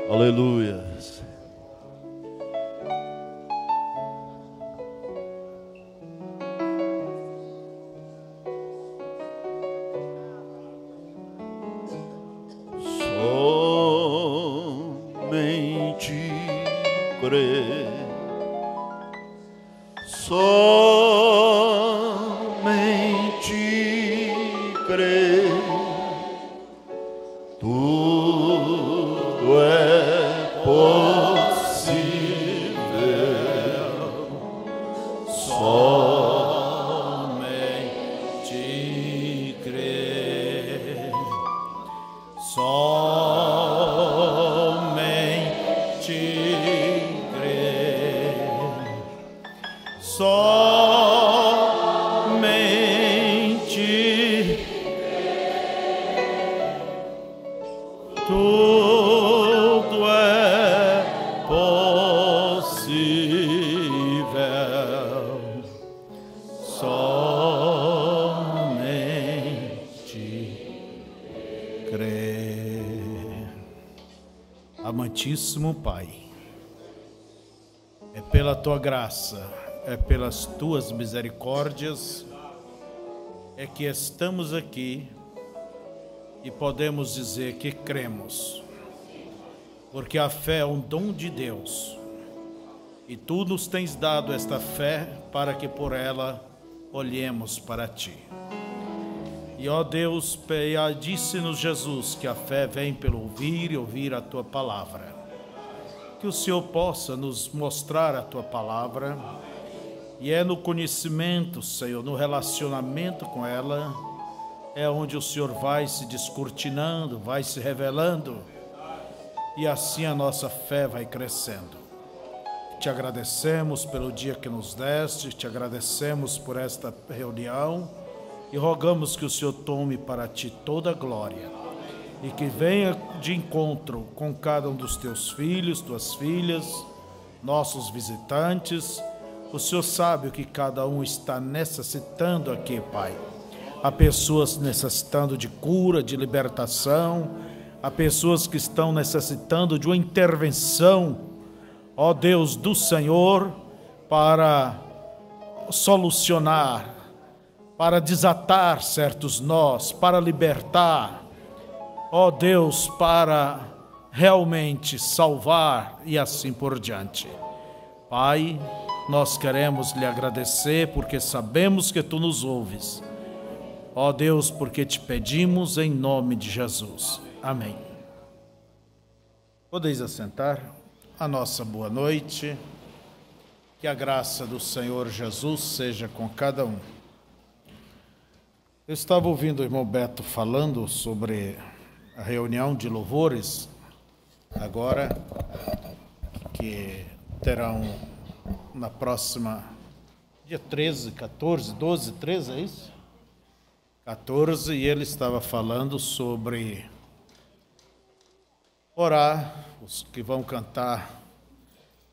Aleluia. Somente crer, somente crer, tudo é possível. Somente crer, somente crer, somente tudo é possível. Somente crer. Amantíssimo Pai, é pela Tua graça, é pelas Tuas misericórdias, é que estamos aqui e podemos dizer que cremos, porque a fé é um dom de Deus, e Tu nos tens dado esta fé para que por ela olhemos para Ti. E ó Deus, disse-nos Jesus que a fé vem pelo ouvir e ouvir a Tua palavra. Que o Senhor possa nos mostrar a Tua palavra, e é no conhecimento, Senhor, no relacionamento com ela, é onde o Senhor vai se descortinando, vai se revelando, e assim a nossa fé vai crescendo. Te agradecemos pelo dia que nos deste, te agradecemos por esta reunião, e rogamos que o Senhor tome para Ti toda a glória, e que venha de encontro com cada um dos Teus filhos, Tuas filhas, nossos visitantes. O Senhor sabe o que cada um está necessitando aqui, Pai. Há pessoas necessitando de cura, de libertação, há pessoas que estão necessitando de uma intervenção, ó Deus do Senhor, para solucionar, para desatar certos nós, para libertar, ó Deus, para realmente salvar e assim por diante. Pai, nós queremos lhe agradecer porque sabemos que Tu nos ouves. Ó Deus, porque te pedimos em nome de Jesus. Amém. Podeis assentar. A nossa boa noite. Que a graça do Senhor Jesus seja com cada um. Eu estava ouvindo o irmão Beto falando sobre a reunião de louvores, agora, que terão na próxima, dia 13, 14, 12, 13, é isso? 14, e ele estava falando sobre orar, os que vão cantar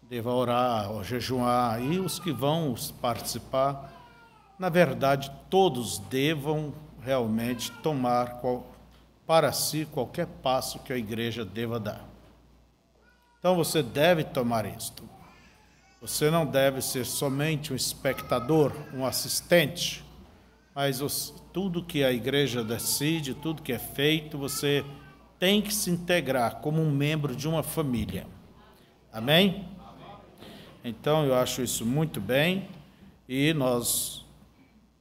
devam orar ou jejuar, e os que vão participar, na verdade, todos devam realmente tomar para si qualquer passo que a igreja deva dar. Então você deve tomar isto. Você não deve ser somente um espectador, um assistente, mas tudo que a igreja decide, tudo que é feito, você tem que se integrar como um membro de uma família. Amém? Então eu acho isso muito bem, e nós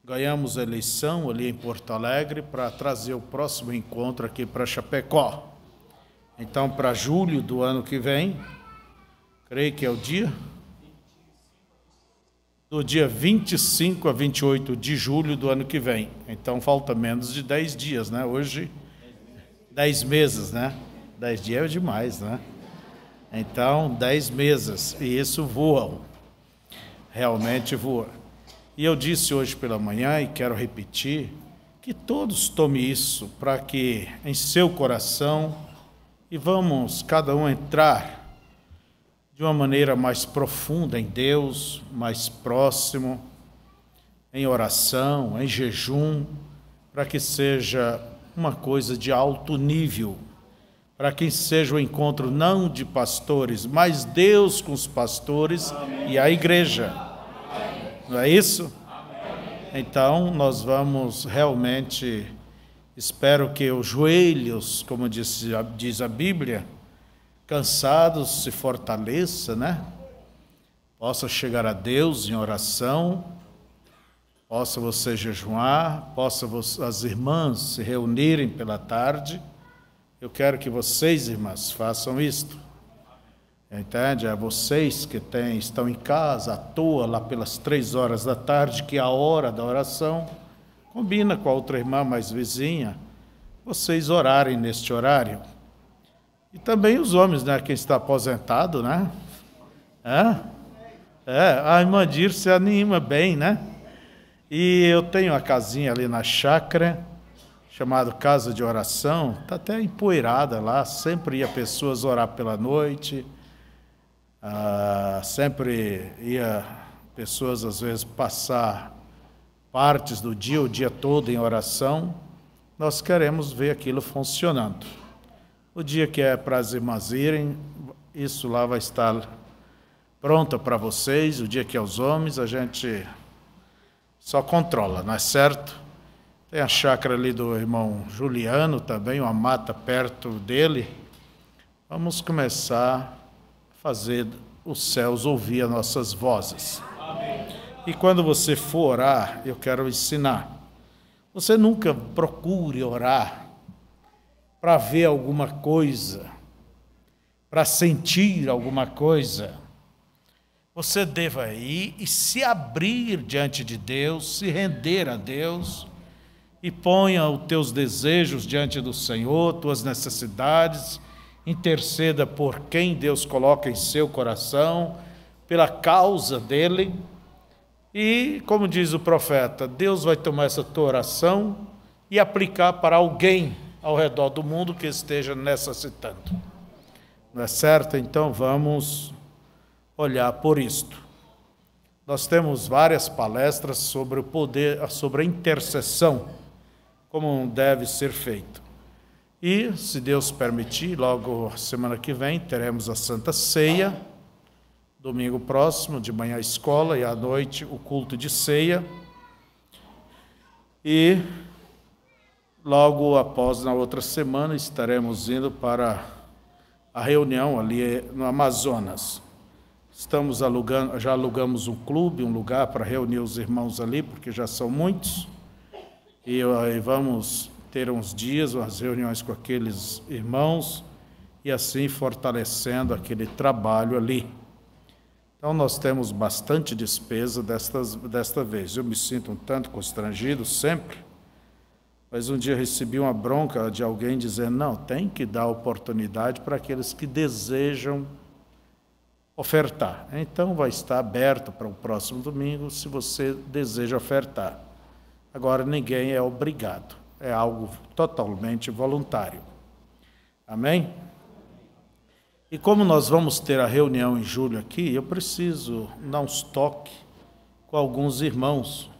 ganhamos a eleição ali em Porto Alegre para trazer o próximo encontro aqui para Chapecó. Então, para julho do ano que vem, creio que é o dia 25 a 28 de julho do ano que vem. Então, falta menos de 10 dias, né? Hoje, 10 meses, né? 10 dias é demais, né? Então, 10 meses, e isso voam, realmente voa. E eu disse hoje pela manhã, e quero repetir, que todos tomem isso para que em seu coração, e vamos cada um entrar de uma maneira mais profunda em Deus, mais próximo, em oração, em jejum, para que seja uma coisa de alto nível, para que seja o encontro não de pastores, mas Deus com os pastores e a igreja. Não é isso? Então, nós vamos realmente, espero que os joelhos, como diz a Bíblia, cansados se fortaleça, né? Possa chegar a Deus em oração, possa você jejuar, possa as irmãs se reunirem pela tarde. Eu quero que vocês, irmãs, façam isto. Entende? É vocês que estão em casa, à toa, lá pelas 3 horas da tarde, que é a hora da oração, combina com a outra irmã mais vizinha, vocês orarem neste horário. E também os homens, né? Quem está aposentado, né? A irmã Dir se anima bem, né? E eu tenho uma casinha ali na chácara, chamada Casa de Oração, está até empoeirada lá, sempre ia pessoas orar pela noite, sempre ia pessoas, às vezes, passar partes do dia, o dia todo em oração. Nós queremos ver aquilo funcionando. O dia que é para as irmãs irem, isso lá vai estar pronta para vocês. O dia que é os homens, a gente só controla, não é certo? Tem a chácara ali do irmão Juliano também, uma mata perto dele. Vamos começar a fazer os céus ouvir as nossas vozes. Amém. E quando você for orar, eu quero ensinar. Você nunca procure orar para ver alguma coisa, para sentir alguma coisa. Você deva ir e se abrir diante de Deus, se render a Deus e ponha os teus desejos diante do Senhor, tuas necessidades, interceda por quem Deus coloca em seu coração, pela causa dele. E, como diz o profeta, Deus vai tomar essa tua oração e aplicar para alguém ao redor do mundo que esteja necessitando. Não é certo? Então vamos olhar por isto. Nós temos várias palestras sobre o poder, sobre a intercessão, como deve ser feito. E, se Deus permitir, logo semana que vem teremos a Santa Ceia, domingo próximo, de manhã a escola e à noite o culto de ceia. E logo após, na outra semana, estaremos indo para a reunião ali no Amazonas. Já alugamos um clube, um lugar para reunir os irmãos ali, porque já são muitos. E vamos ter uns dias, umas reuniões com aqueles irmãos, e assim fortalecendo aquele trabalho ali. Então, nós temos bastante despesa desta vez. Eu me sinto um tanto constrangido sempre, mas um dia recebi uma bronca de alguém dizendo, não, tem que dar oportunidade para aqueles que desejam ofertar. Então, vai estar aberto para o próximo domingo, se você deseja ofertar. Agora, ninguém é obrigado, é algo totalmente voluntário. Amém? E como nós vamos ter a reunião em julho aqui, eu preciso dar uns toques com alguns irmãos.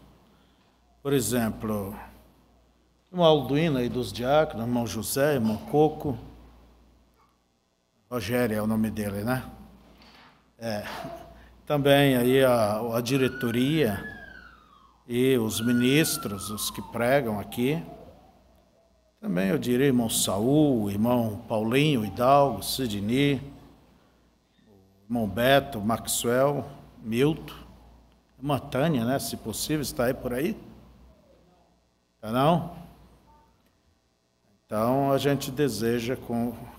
Por exemplo, o irmão Alduíno aí dos diáconos, irmão José, irmão Coco, Rogério é o nome dele, né? Também aí a diretoria e os ministros, os que pregam aqui. Também eu diria irmão Saul, irmão Paulinho, Hidalgo, Sidney, irmão Beto, Maxwell, Milton, irmã Tânia, né, se possível, está aí por aí? Está não? Então a gente deseja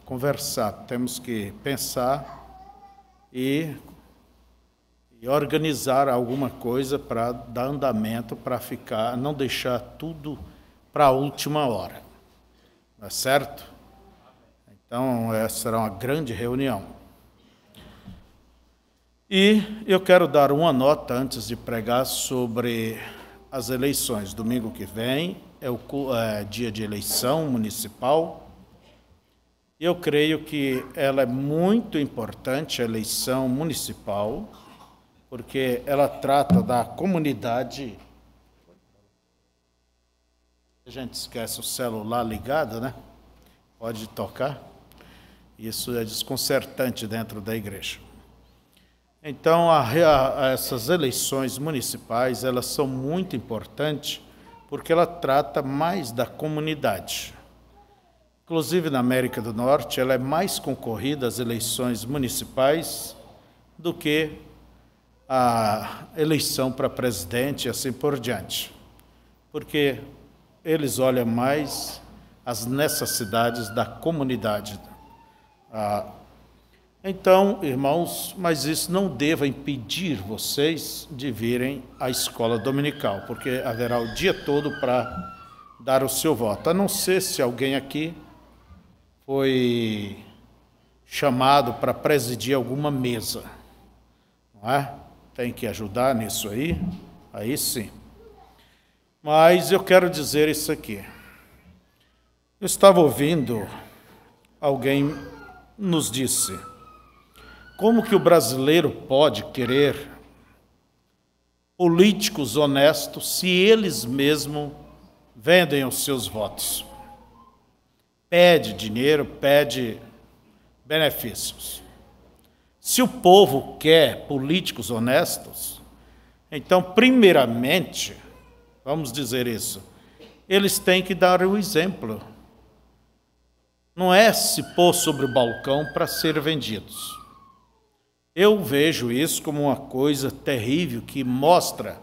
conversar, temos que pensar e organizar alguma coisa para dar andamento, para não deixar tudo para a última hora. Não é certo? Então, essa será uma grande reunião. E eu quero dar uma nota antes de pregar sobre as eleições. Domingo que vem é dia de eleição municipal. Eu creio que ela é muito importante, a eleição municipal, porque ela trata da comunidade. A gente esquece o celular ligado, né? Pode tocar. Isso é desconcertante dentro da igreja. Então, essas eleições municipais, elas são muito importantes porque ela trata mais da comunidade. Inclusive, na América do Norte, ela é mais concorrida às eleições municipais do que a eleição para presidente e assim por diante. Porque eles olham mais as necessidades da comunidade. Então, irmãos, mas isso não deva impedir vocês de virem à escola dominical, porque haverá o dia todo para dar o seu voto, a não ser se alguém aqui foi chamado para presidir alguma mesa, não é? Tem que ajudar nisso aí sim. Mas eu quero dizer isso aqui. Eu estava ouvindo, alguém nos disse, como que o brasileiro pode querer políticos honestos se eles mesmos vendem os seus votos? Pede dinheiro, pede benefícios. Se o povo quer políticos honestos, então, primeiramente, vamos dizer isso, eles têm que dar o exemplo. Não é se pôr sobre o balcão para ser vendidos. Eu vejo isso como uma coisa terrível que mostra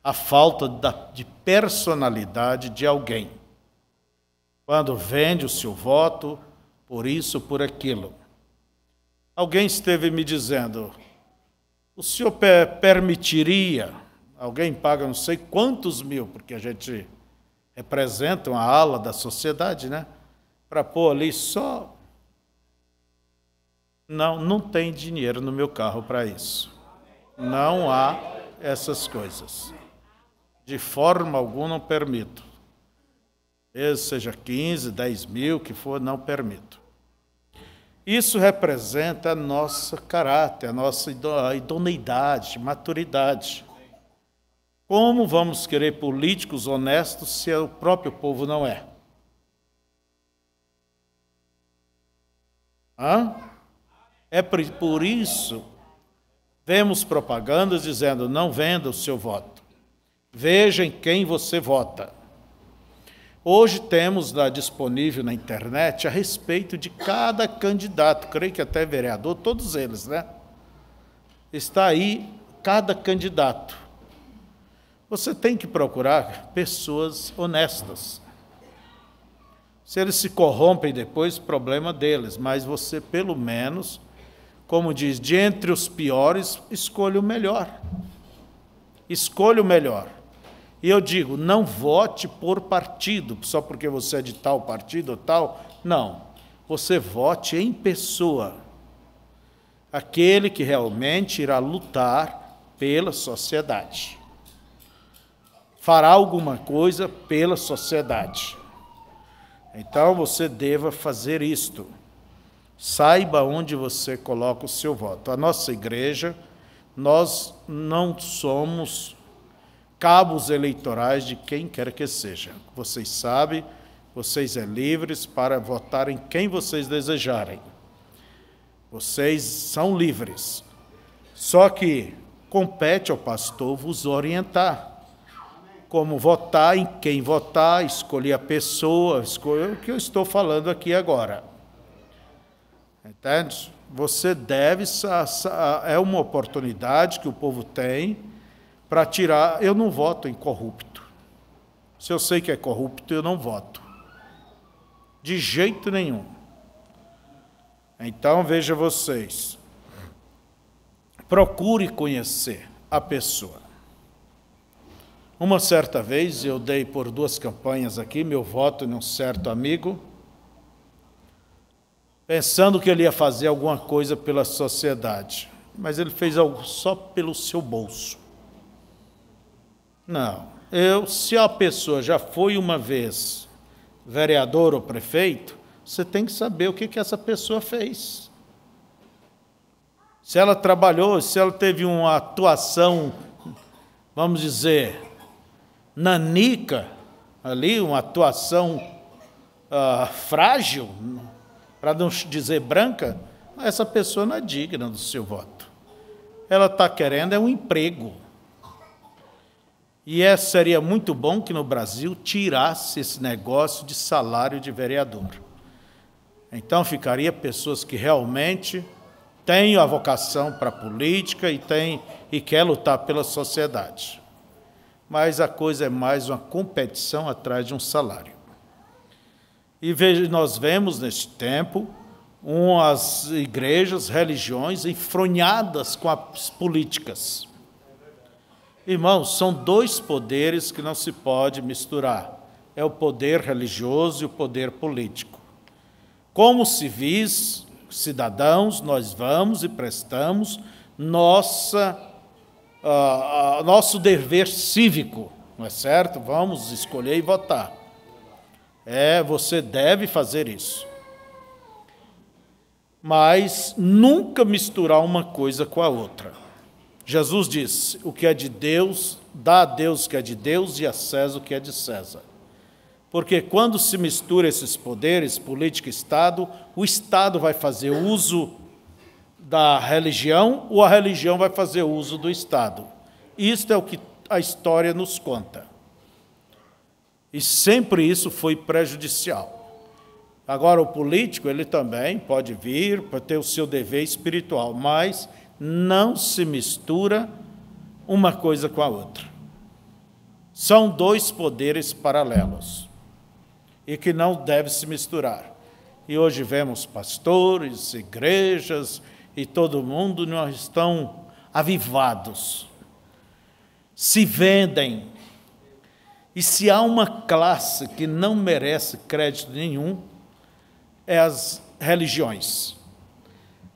a falta de personalidade de alguém. Quando vende o seu voto por isso, por aquilo. Alguém esteve me dizendo, o senhor permitiria, alguém paga não sei quantos mil, porque a gente representa uma ala da sociedade, né? Para pôr ali só... Não tem dinheiro no meu carro para isso. Não há essas coisas. De forma alguma não permito. Seja 15, 10 mil, que for, não permito. Isso representa nosso caráter, a nossa idoneidade, maturidade. Como vamos querer políticos honestos se o próprio povo não é? É por isso, vemos propagandas dizendo, não venda o seu voto. Veja em quem você vota. Hoje temos lá disponível na internet a respeito de cada candidato, creio que até vereador, todos eles, né? Está aí cada candidato. Você tem que procurar pessoas honestas. Se eles se corrompem depois, problema deles, mas você, pelo menos, como diz, de entre os piores, escolha o melhor. Escolha o melhor. E eu digo, não vote por partido, só porque você é de tal partido ou tal. Não. Você vote em pessoa. Aquele que realmente irá lutar pela sociedade. Fará alguma coisa pela sociedade. Então, você deva fazer isto. Saiba onde você coloca o seu voto. A nossa igreja, nós não somos cabos eleitorais de quem quer que seja. Vocês sabem, vocês são livres para votar em quem vocês desejarem. Vocês são livres. Só que compete ao pastor vos orientar. Como votar, em quem votar, escolher a pessoa, escolher o que eu estou falando aqui agora. Entende? Você deve, é uma oportunidade que o povo tem para tirar. Eu não voto em corrupto. Se eu sei que é corrupto, eu não voto. De jeito nenhum. Então, veja vocês. Procure conhecer a pessoa. Uma certa vez, eu dei por 2 campanhas aqui, meu voto em um certo amigo, pensando que ele ia fazer alguma coisa pela sociedade, mas ele fez algo só pelo seu bolso. Não, se a pessoa já foi uma vez vereador ou prefeito, você tem que saber o que essa pessoa fez. Se ela trabalhou, se ela teve uma atuação, vamos dizer, nanica, ali, uma atuação frágil, para não dizer branca, essa pessoa não é digna do seu voto. Ela está querendo um emprego. E seria muito bom que no Brasil tirasse esse negócio de salário de vereador. Então ficaria pessoas que realmente têm a vocação para a política e quer lutar pela sociedade. Mas a coisa é mais uma competição atrás de um salário. E nós vemos neste tempo umas igrejas, religiões enfronhadas com as políticas. Irmãos, são dois poderes que não se pode misturar. É o poder religioso e o poder político. Como civis, cidadãos, nós vamos e prestamos nosso dever cívico, não é certo? Vamos escolher e votar. Você deve fazer isso. Mas nunca misturar uma coisa com a outra. Jesus disse, o que é de Deus, dá a Deus o que é de Deus e a César o que é de César. Porque quando se mistura esses poderes, política e Estado, o Estado vai fazer uso da religião ou a religião vai fazer uso do Estado. Isto é o que a história nos conta. E sempre isso foi prejudicial. Agora, o político, ele também pode vir para ter o seu dever espiritual, mas não se mistura uma coisa com a outra. São dois poderes paralelos e que não devem se misturar. E hoje vemos pastores, igrejas e todo mundo não estão avivados, se vendem. E se há uma classe que não merece crédito nenhum, é as religiões.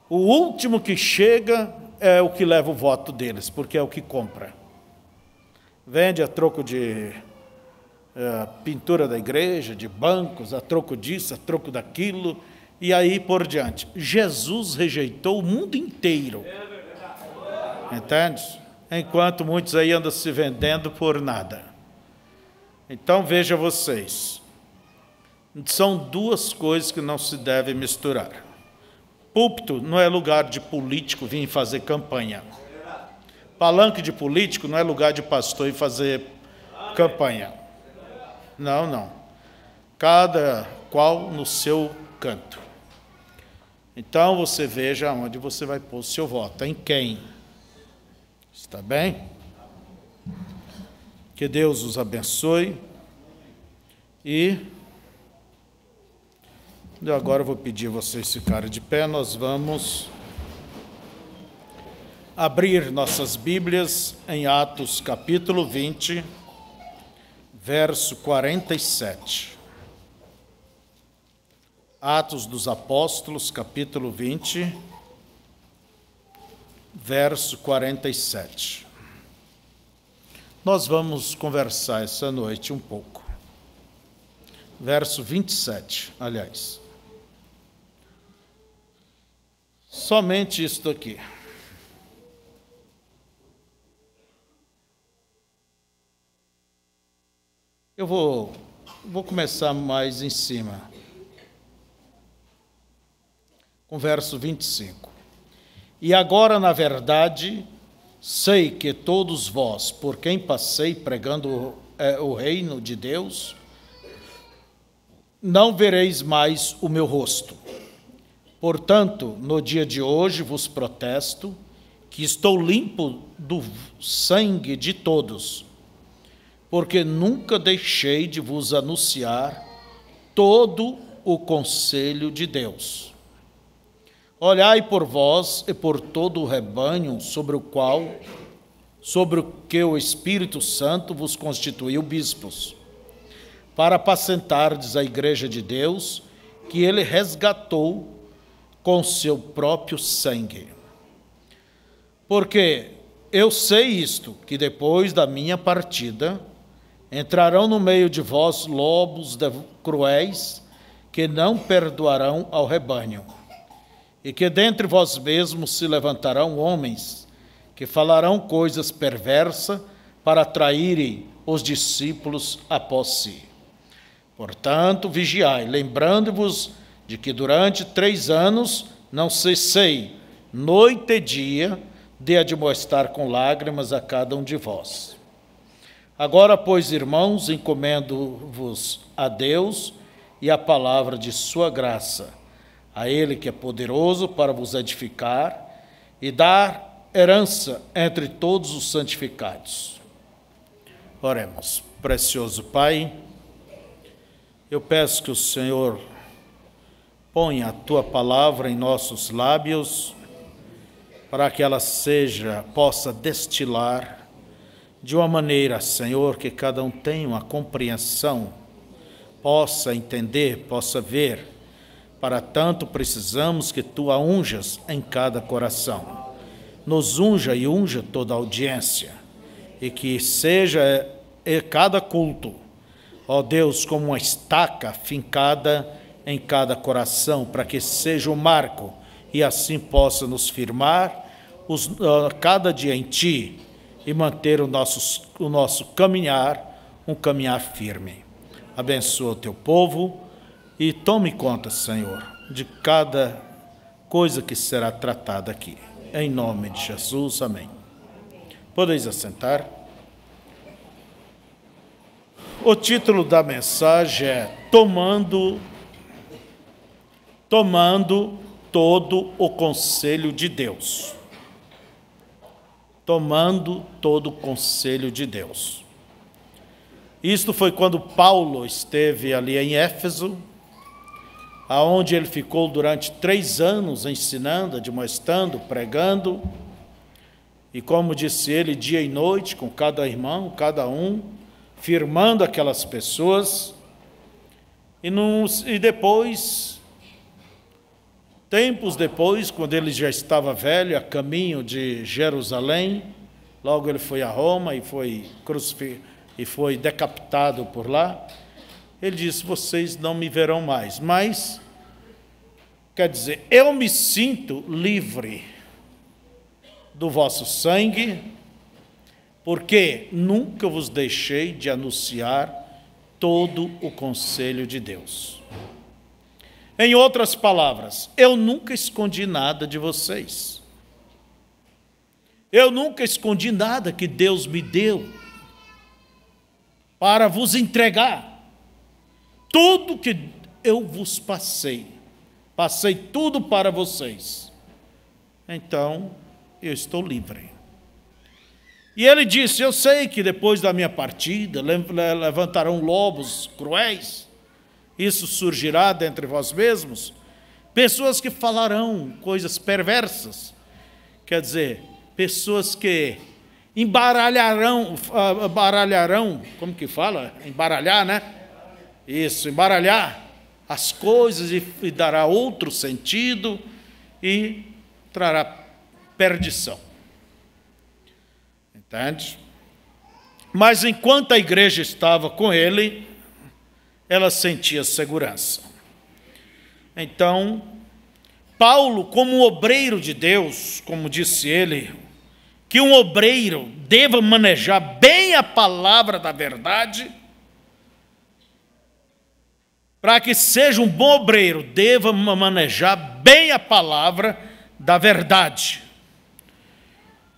O último que chega é o que leva o voto deles, porque é o que compra. Vende a troco de pintura da igreja, de bancos, a troco disso, a troco daquilo, e aí por diante. Jesus rejeitou o mundo inteiro. Entende? Enquanto muitos aí andam se vendendo por nada. Então, veja vocês, são duas coisas que não se devem misturar. Púlpito não é lugar de político vir fazer campanha. Palanque de político não é lugar de pastor ir fazer campanha. Não, não. Cada qual no seu canto. Então, você veja onde você vai pôr o seu voto. Em quem? Está bem? Que Deus os abençoe. E agora eu vou pedir a vocês ficarem de pé. Nós vamos abrir nossas Bíblias em Atos capítulo 20, verso 47. Atos dos Apóstolos, capítulo 20, verso 47. Nós vamos conversar essa noite um pouco. Verso 27, aliás. Somente isto aqui. Eu vou começar mais em cima. Com verso 25. E agora, na verdade, sei que todos vós, por quem passei pregando o reino de Deus, não vereis mais o meu rosto. Portanto, no dia de hoje vos protesto que estou limpo do sangue de todos, porque nunca deixei de vos anunciar todo o conselho de Deus. Olhai por vós e por todo o rebanho sobre o que o Espírito Santo vos constituiu bispos, para apacentardes a igreja de Deus, que ele resgatou com seu próprio sangue. Porque eu sei isto, que depois da minha partida, entrarão no meio de vós lobos cruéis, que não perdoarão ao rebanho. E que dentre vós mesmos se levantarão homens, que falarão coisas perversas para atraírem os discípulos após si. Portanto, vigiai, lembrando-vos de que durante 3 anos não cessei, noite e dia, de admoestar com lágrimas a cada um de vós. Agora, pois, irmãos, encomendo-vos a Deus e a palavra de sua graça, a Ele que é poderoso para vos edificar e dar herança entre todos os santificados. Oremos. Precioso Pai, eu peço que o Senhor ponha a Tua palavra em nossos lábios, para que ela possa destilar de uma maneira, Senhor, que cada um tenha uma compreensão, possa entender, possa ver. Para tanto precisamos que Tu a unjas em cada coração. Nos unja e unja toda a audiência, e que seja cada culto, ó Deus, como uma estaca fincada em cada coração, para que seja um marco, e assim possa nos firmar cada dia em Ti, e manter o nosso caminhar, um caminhar firme. Abençoa o Teu povo e tome conta, Senhor, de cada coisa que será tratada aqui. Em nome de Jesus, amém. Podeis assentar. O título da mensagem é Tomando todo o conselho de Deus. Tomando todo o conselho de Deus. Isto foi quando Paulo esteve ali em Éfeso, aonde ele ficou durante 3 anos ensinando, admoestando, pregando, e como disse ele, dia e noite, com cada irmão, cada um, firmando aquelas pessoas, e depois, tempos depois, quando ele já estava velho, a caminho de Jerusalém, logo ele foi a Roma e foi decapitado por lá. Ele disse: vocês não me verão mais, mas, quer dizer, eu me sinto livre do vosso sangue, porque nunca vos deixei de anunciar todo o conselho de Deus. Em outras palavras, eu nunca escondi nada de vocês. Eu nunca escondi nada que Deus me deu para vos entregar. Tudo que eu vos passei tudo para vocês. Então, eu estou livre. E ele disse: eu sei que depois da minha partida levantarão lobos cruéis. Isso surgirá dentre vós mesmos, pessoas que falarão coisas perversas, quer dizer, pessoas que embaralharão, como que fala? Embaralhar, né? Isso, embaralhar as coisas e dará outro sentido e trará perdição. Entende? Mas enquanto a igreja estava com ele, ela sentia segurança. Então, Paulo, como um obreiro de Deus, como disse ele, que um obreiro deva manejar bem a palavra da verdade, para que seja um bom obreiro, deva manejar bem a palavra da verdade,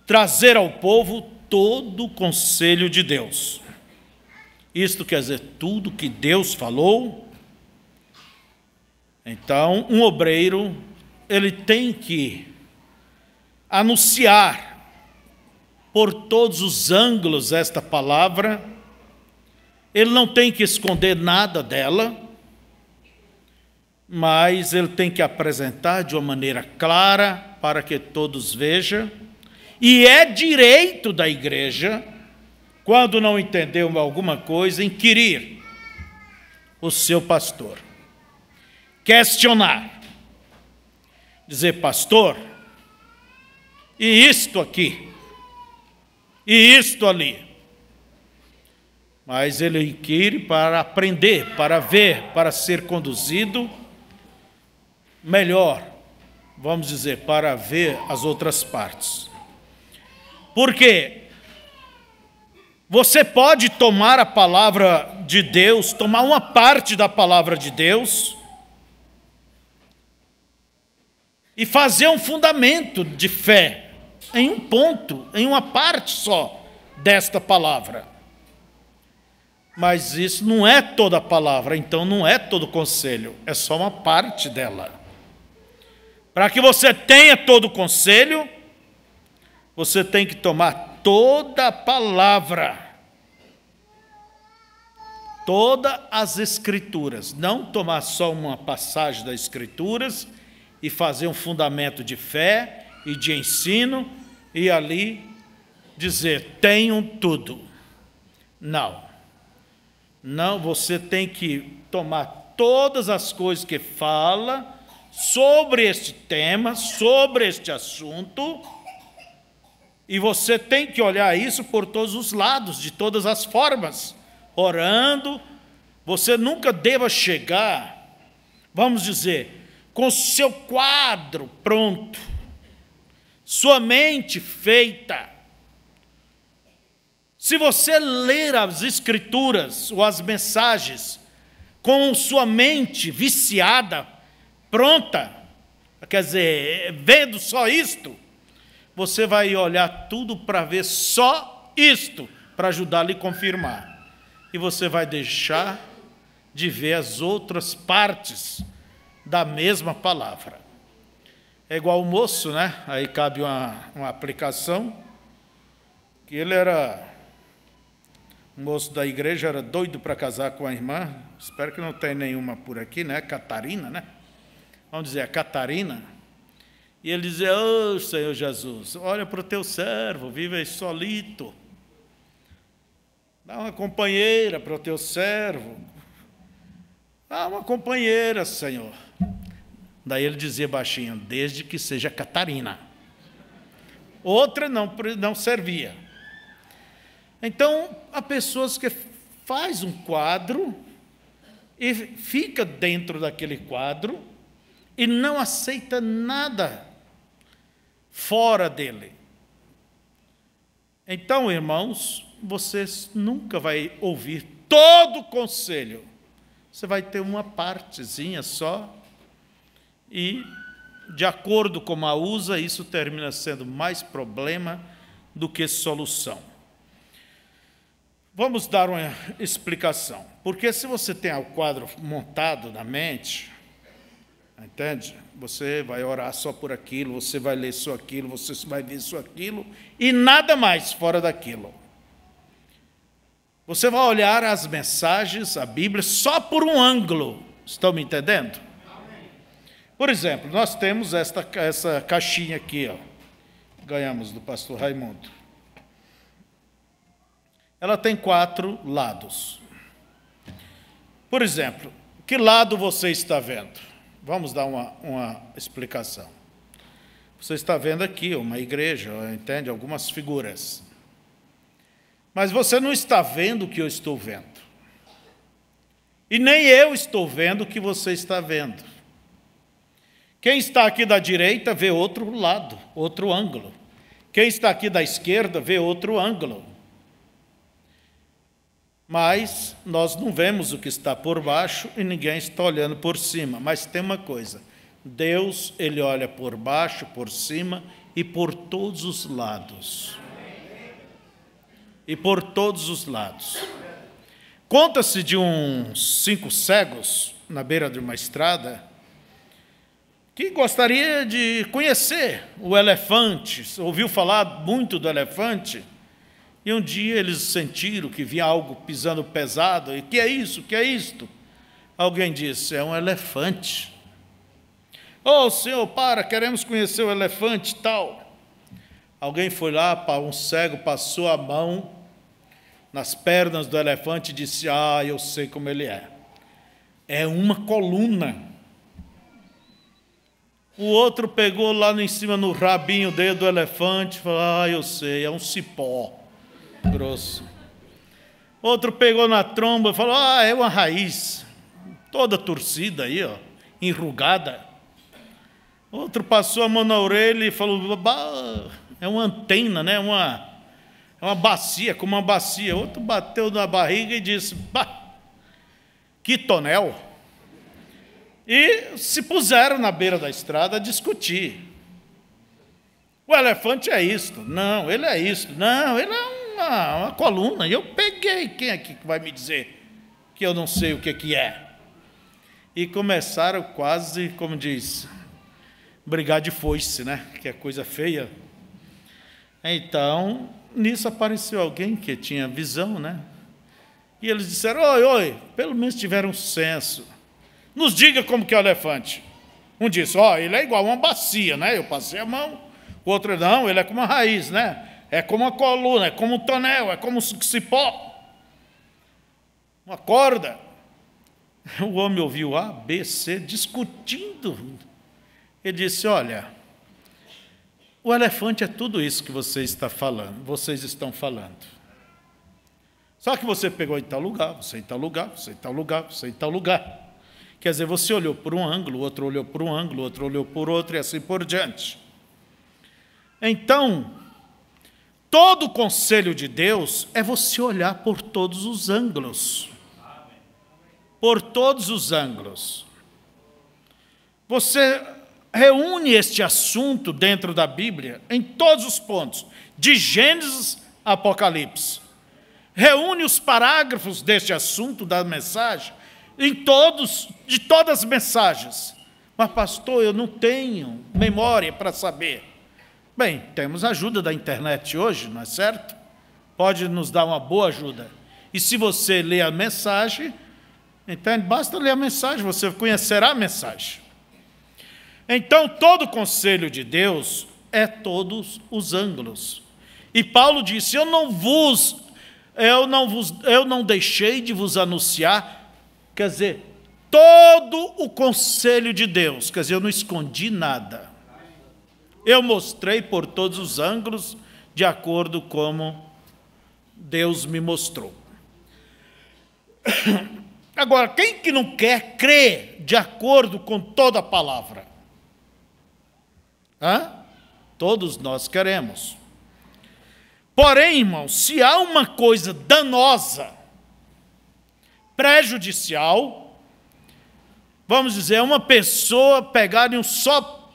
trazer ao povo todo o conselho de Deus. Isto quer dizer, tudo que Deus falou. Então, um obreiro, ele tem que anunciar por todos os ângulos esta palavra. Ele não tem que esconder nada dela, mas ele tem que apresentar de uma maneira clara para que todos vejam. E é direito da igreja, quando não entendeu alguma coisa, inquirir o seu pastor, questionar, dizer: pastor, e isto aqui, e isto ali. Mas ele inquire para aprender, para ver, para ser conduzido melhor, vamos dizer, para ver as outras partes. Porque você pode tomar a palavra de Deus, tomar uma parte da palavra de Deus, e fazer um fundamento de fé em um ponto, em uma parte só desta palavra. Mas isso não é toda a palavra, então não é todo o conselho, é só uma parte dela. Para que você tenha todo o conselho, você tem que tomar toda a palavra, todas as Escrituras, não tomar só uma passagem das Escrituras e fazer um fundamento de fé e de ensino e ali dizer, tenham tudo. Não. Não, você tem que tomar todas as coisas que fala sobre este tema, sobre este assunto, e você tem que olhar isso por todos os lados, de todas as formas, orando. Você nunca deva chegar, vamos dizer, com o seu quadro pronto, sua mente feita. Se você ler as Escrituras ou as mensagens com sua mente viciada, pronta, quer dizer, vendo só isto, você vai olhar tudo para ver só isto, para ajudar a lhe confirmar. E você vai deixar de ver as outras partes da mesma palavra. É igual o moço, né? Aí cabe uma aplicação, que ele era... O moço da igreja era doido para casar com a irmã, espero que não tenha nenhuma por aqui, né? Catarina, né? Vamos dizer, a Catarina. E ele dizia, ô Senhor Jesus, olha para o teu servo, vive aí solito. Dá uma companheira para o teu servo. Dá uma companheira, Senhor. Daí ele dizia baixinho, desde que seja Catarina. Outra não servia. Então, há pessoas que faz um quadro e fica dentro daquele quadro e não aceita nada fora dele. Então, irmãos, vocês nunca vão ouvir todo o conselho. Você vai ter uma partezinha só e, de acordo com a usa, isso termina sendo mais problema do que solução. Vamos dar uma explicação. Porque se você tem o quadro montado na mente, entende? Você vai orar só por aquilo, você vai ler só aquilo, você vai ver só aquilo, e nada mais fora daquilo. Você vai olhar as mensagens, a Bíblia, só por um ângulo. Estão me entendendo? Por exemplo, nós temos essa caixinha aqui, ó, ganhamos do pastor Raimundo. Ela tem 4 lados. Por exemplo, que lado você está vendo? Vamos dar uma explicação. Você está vendo aqui uma igreja, entende? Algumas figuras. Mas você não está vendo o que eu estou vendo. E nem eu estou vendo o que você está vendo. Quem está aqui da direita vê outro lado, outro ângulo. Quem está aqui da esquerda vê outro ângulo. Mas nós não vemos o que está por baixo e ninguém está olhando por cima. Mas tem uma coisa, Deus, Ele olha por baixo, por cima e por todos os lados. E por todos os lados. Conta-se de uns 5 cegos na beira de uma estrada que gostaria de conhecer o elefante, ouviu falar muito do elefante. E um dia eles sentiram que vinha algo pisando pesado. E que é isso? Que é isto? Alguém disse, é um elefante. Oh, senhor, queremos conhecer o elefante e tal. Alguém foi lá, um cego passou a mão nas pernas do elefante e disse, eu sei como ele é. É uma coluna. O outro pegou lá em cima no rabinho dele do elefante e falou, eu sei, é um cipó grosso. Outro pegou na tromba e falou, é uma raiz, toda torcida aí, ó, enrugada. Outro passou a mão na orelha e falou, é uma antena, né? É uma bacia, como uma bacia. Outro bateu na barriga e disse, que tonel. E se puseram na beira da estrada a discutir. O elefante é isto. Não, ele é isto. Não, ele é uma coluna. E eu peguei. Quem aqui que vai me dizer que eu não sei o que é? E começaram quase, como diz, brigar de foice, né? Que é coisa feia. Então, nisso apareceu alguém que tinha visão, né? E eles disseram, oi, pelo menos tiveram senso. Nos diga como que é o elefante. Um disse, ele é igual a uma bacia, né? Eu passei a mão. O outro, não, ele é como uma raiz, né? É como uma coluna, é como um tonel, é como um cipó. Uma corda. O homem ouviu A, B, C, discutindo. Ele disse, olha, o elefante é tudo isso que vocês estão falando. Só que você pegou em tal lugar, você em tal lugar, você em tal lugar, você em tal lugar. Quer dizer, você olhou por um ângulo, o outro olhou por um ângulo, o outro olhou por outro e assim por diante. Então, todo o conselho de Deus é você olhar por todos os ângulos. Por todos os ângulos. Você reúne este assunto dentro da Bíblia em todos os pontos, de Gênesis a Apocalipse. Reúne os parágrafos deste assunto da mensagem de todas as mensagens. Mas, pastor, eu não tenho memória para saber. Bem, temos a ajuda da internet hoje, não é certo? Pode nos dar uma boa ajuda. E se você ler a mensagem, então basta ler a mensagem, você conhecerá a mensagem. Então, todo o conselho de Deus é todos os ângulos. E Paulo disse, eu não deixei de vos anunciar, quer dizer, todo o conselho de Deus, quer dizer, eu não escondi nada. Eu mostrei por todos os ângulos, de acordo como Deus me mostrou. Agora, quem que não quer crer de acordo com toda a palavra? Todos nós queremos. Porém, irmãos, se há uma coisa danosa, prejudicial, vamos dizer, uma pessoa pegar em um só,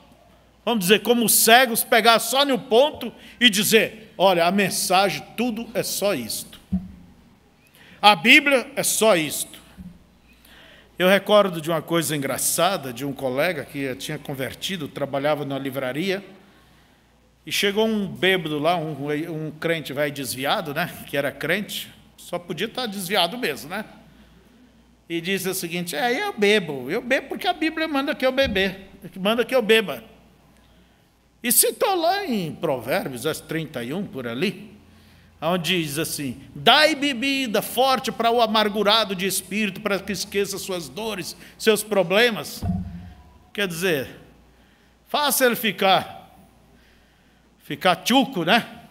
vamos dizer, como os cegos, pegar só no ponto e dizer, olha, a mensagem, tudo é só isto. A Bíblia é só isto. Eu recordo de uma coisa engraçada, de um colega que tinha convertido, trabalhava numa livraria, e chegou um bêbado lá, um crente velho desviado, né, que era crente, só podia estar desviado mesmo, né? E disse o seguinte, eu bebo porque a Bíblia manda que eu beba. E citou lá em Provérbios, 31, por ali, onde diz assim, dai bebida forte para o amargurado de espírito, para que esqueça suas dores, seus problemas. Quer dizer, faça ele ficar tchuco, né?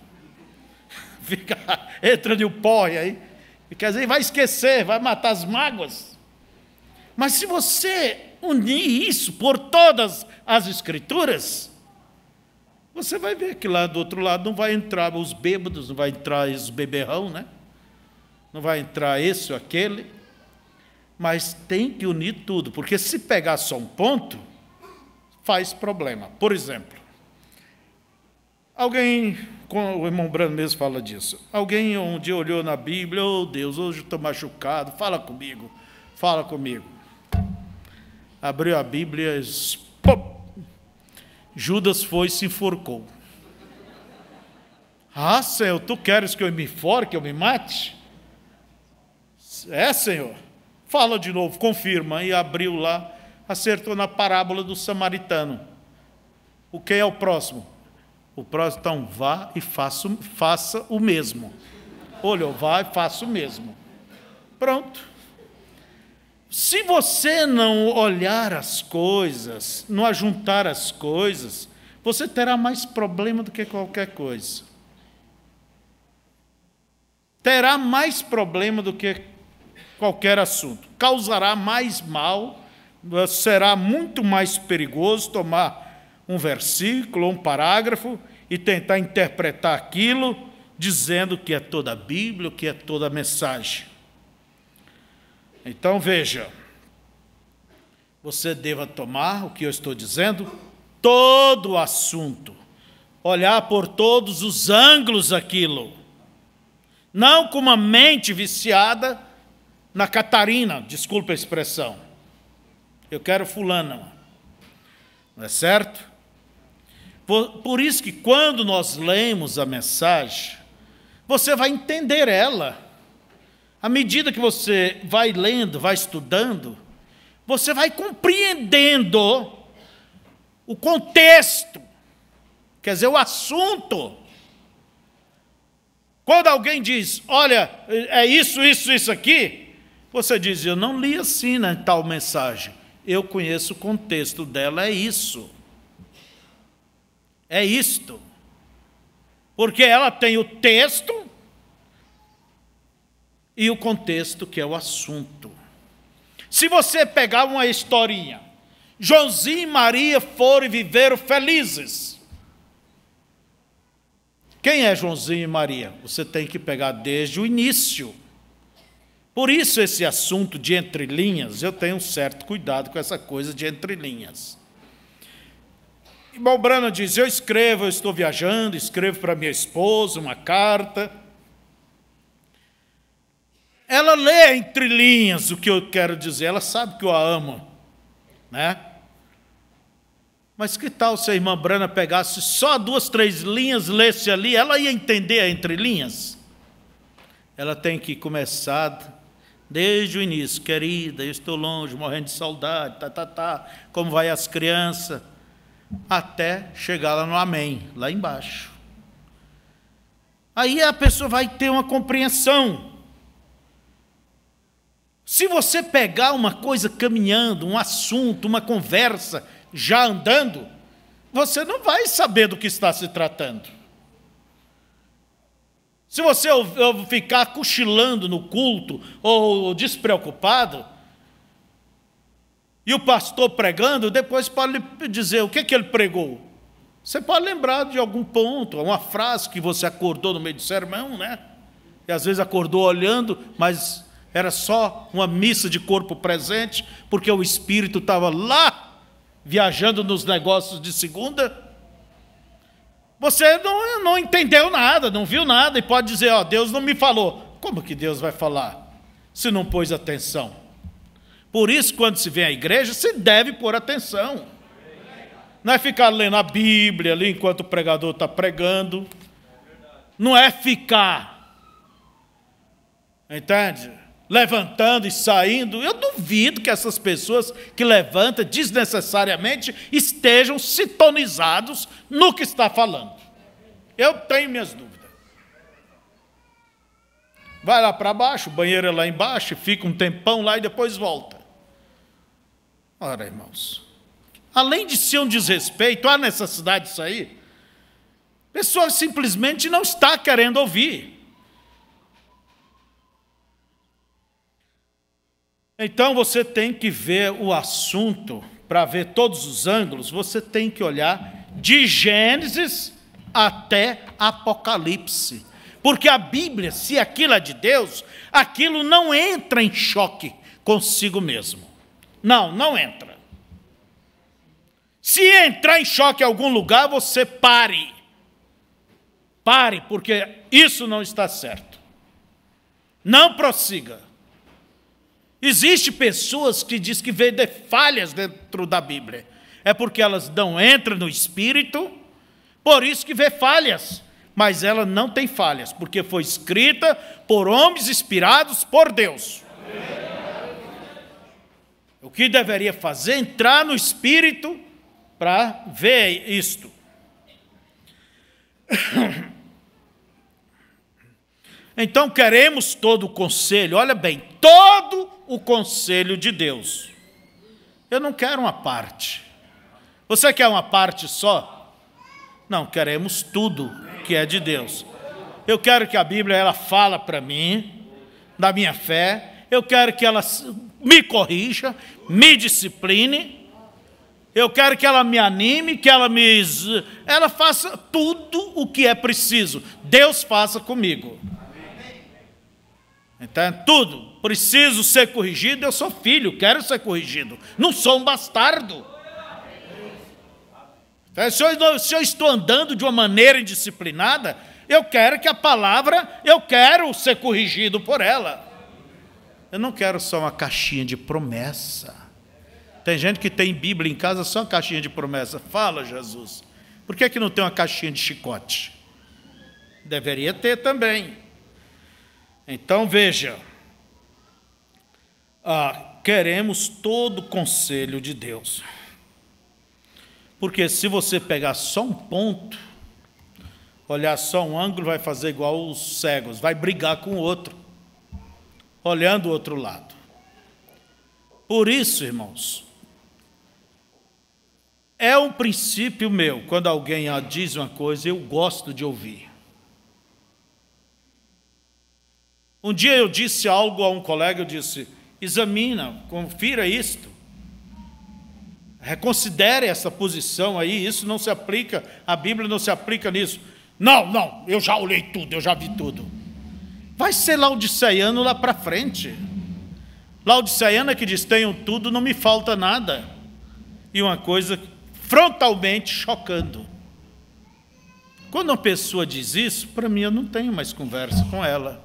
Entra no pó aí. Quer dizer, vai esquecer, vai matar as mágoas. Mas se você unir isso por todas as Escrituras, você vai ver que lá do outro lado não vai entrar os bêbados, não vai entrar os beberrão, né? Não vai entrar esse ou aquele. Mas tem que unir tudo, porque se pegar só um ponto, faz problema. Por exemplo, alguém, o irmão Brando mesmo fala disso, alguém um dia olhou na Bíblia, Deus, hoje eu estou machucado, fala comigo. Abriu a Bíblia e Judas foi e se enforcou. Senhor, tu queres que eu me enforque, que eu me mate? Senhor. Fala de novo, confirma. E abriu lá, acertou na parábola do samaritano. O que é o próximo? O próximo, então, vá e faça o mesmo. Olha, vá e faça o mesmo. Pronto. Se você não olhar as coisas, não ajuntar as coisas, você terá mais problema do que qualquer coisa. Terá mais problema do que qualquer assunto. Causará mais mal, será muito mais perigoso tomar um versículo, um parágrafo e tentar interpretar aquilo, dizendo que é toda a Bíblia, que é toda a mensagem. Então, veja, você deva tomar o que eu estou dizendo, todo o assunto, olhar por todos os ângulos aquilo, não com uma mente viciada na Catarina, desculpa a expressão, eu quero fulana, não é certo? Por isso que quando nós lemos a mensagem, você vai entender ela. À medida que você vai lendo, vai estudando, você vai compreendendo o contexto, quer dizer, o assunto. Quando alguém diz, olha, é isso aqui, você diz, eu não li assim na tal mensagem. Eu conheço o contexto dela, é isso. É isto. Porque ela tem o texto e o contexto, que é o assunto. Se você pegar uma historinha, Joãozinho e Maria foram e viveram felizes. Quem é Joãozinho e Maria? Você tem que pegar desde o início. Por isso esse assunto de entrelinhas, eu tenho um certo cuidado com essa coisa de entrelinhas. Irmão Branham diz, eu estou viajando, escrevo para minha esposa uma carta. Ela lê entre linhas o que eu quero dizer, ela sabe que eu a amo, né? Mas que tal se a irmã Branham pegasse só 2, 3 linhas, lesse ali, ela ia entender a entre linhas? Ela tem que começar desde o início, querida, eu estou longe, morrendo de saudade, como vai as crianças, até chegar lá no amém, lá embaixo. Aí a pessoa vai ter uma compreensão. Se você pegar uma coisa caminhando, um assunto, uma conversa, já andando, você não vai saber do que está se tratando. Se você ficar cochilando no culto, ou despreocupado, e o pastor pregando, depois pode lhe dizer o que ele pregou. Você pode lembrar de algum ponto, uma frase que você acordou no meio do sermão, né? E às vezes acordou olhando, mas era só uma missa de corpo presente, porque o Espírito estava lá, viajando nos negócios de segunda. Você não entendeu nada, não viu nada, e pode dizer, ó, Deus não me falou. Como que Deus vai falar, se não pôs atenção? Por isso, quando se vem à igreja, se deve pôr atenção. Não é ficar lendo a Bíblia ali enquanto o pregador está pregando. Não é ficar, entende? Levantando e saindo. Eu duvido que essas pessoas que levantam desnecessariamente estejam sintonizados no que está falando. Eu tenho minhas dúvidas. Vai lá para baixo, o banheiro é lá embaixo, fica um tempão lá e depois volta. Ora, irmãos, além de ser um desrespeito, há necessidade disso aí? A pessoa simplesmente não está querendo ouvir. Então, você tem que ver o assunto, para ver todos os ângulos, você tem que olhar de Gênesis até Apocalipse. Porque a Bíblia, se aquilo é de Deus, aquilo não entra em choque consigo mesmo. Não entra. Se entrar em choque em algum lugar, você pare. Pare, porque isso não está certo. Não prossiga. Existem pessoas que dizem que vê falhas dentro da Bíblia. É porque elas não entram no Espírito, por isso que vê falhas. Mas ela não tem falhas, porque foi escrita por homens inspirados por Deus. O que deveria fazer é entrar no Espírito para ver isto. Então queremos todo o conselho, olha bem, todo o conselho de Deus. Eu não quero uma parte. Você quer uma parte só? Não, queremos tudo que é de Deus. Eu quero que a Bíblia ela fala para mim, da minha fé. Eu quero que ela me corrija, me discipline. Eu quero que ela me anime, que ela faça tudo o que é preciso. Deus faça comigo. Então, tudo. preciso ser corrigido, eu sou filho, quero ser corrigido. Não sou um bastardo. Se eu estou andando de uma maneira indisciplinada, eu quero que a palavra, eu quero ser corrigido por ela. Eu não quero só uma caixinha de promessa. Tem gente que tem Bíblia em casa, só uma caixinha de promessa. Fala, Jesus. Por que não tem uma caixinha de chicote? Deveria ter também. Então, veja. Queremos todo o conselho de Deus. Porque se você pegar só um ponto, olhar só um ângulo, vai fazer igual os cegos, vai brigar com o outro, olhando o outro lado. Por isso, irmãos, é um princípio meu, quando alguém diz uma coisa, eu gosto de ouvir. Um dia eu disse algo a um colega, eu disse, examina, confira isto, reconsidere essa posição aí, isso não se aplica, a Bíblia não se aplica nisso. Não, eu já olhei tudo, eu já vi tudo. Vai ser laodiceano lá para frente. Laodiceana que diz, tenho tudo, não me falta nada. E uma coisa frontalmente chocando. Quando uma pessoa diz isso, para mim eu não tenho mais conversa com ela.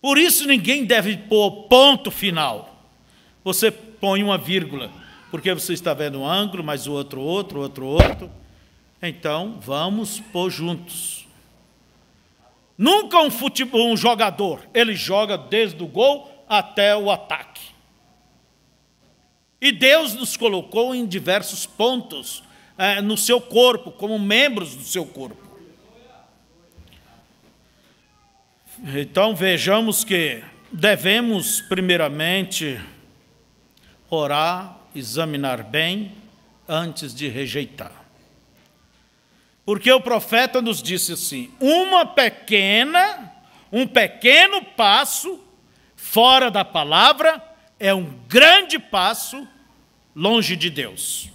Por isso ninguém deve pôr ponto final. Você põe uma vírgula, porque você está vendo um ângulo, mas o outro. Então, vamos pôr juntos. Nunca um jogador, ele joga desde o gol até o ataque. E Deus nos colocou em diversos pontos no seu corpo, como membros do seu corpo. Então, vejamos que devemos, primeiramente, orar, examinar bem, antes de rejeitar. Porque o profeta nos disse assim, um pequeno passo fora da palavra é um grande passo longe de Deus.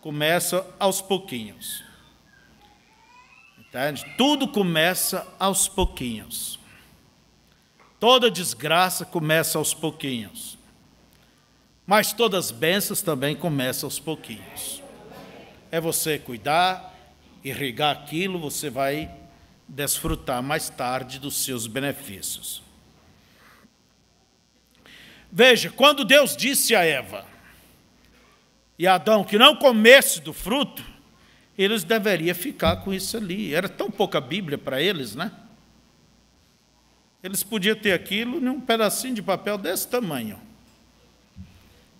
Começa aos pouquinhos. Entende? Tudo começa aos pouquinhos. Toda desgraça começa aos pouquinhos. Mas todas as bênçãos também começam aos pouquinhos. É você cuidar, irrigar aquilo, você vai desfrutar mais tarde dos seus benefícios. Veja, quando Deus disse a Eva e a Adão que não comesse do fruto, eles deveriam ficar com isso ali. Era tão pouca Bíblia para eles, né? Eles podiam ter aquilo num pedacinho de papel desse tamanho.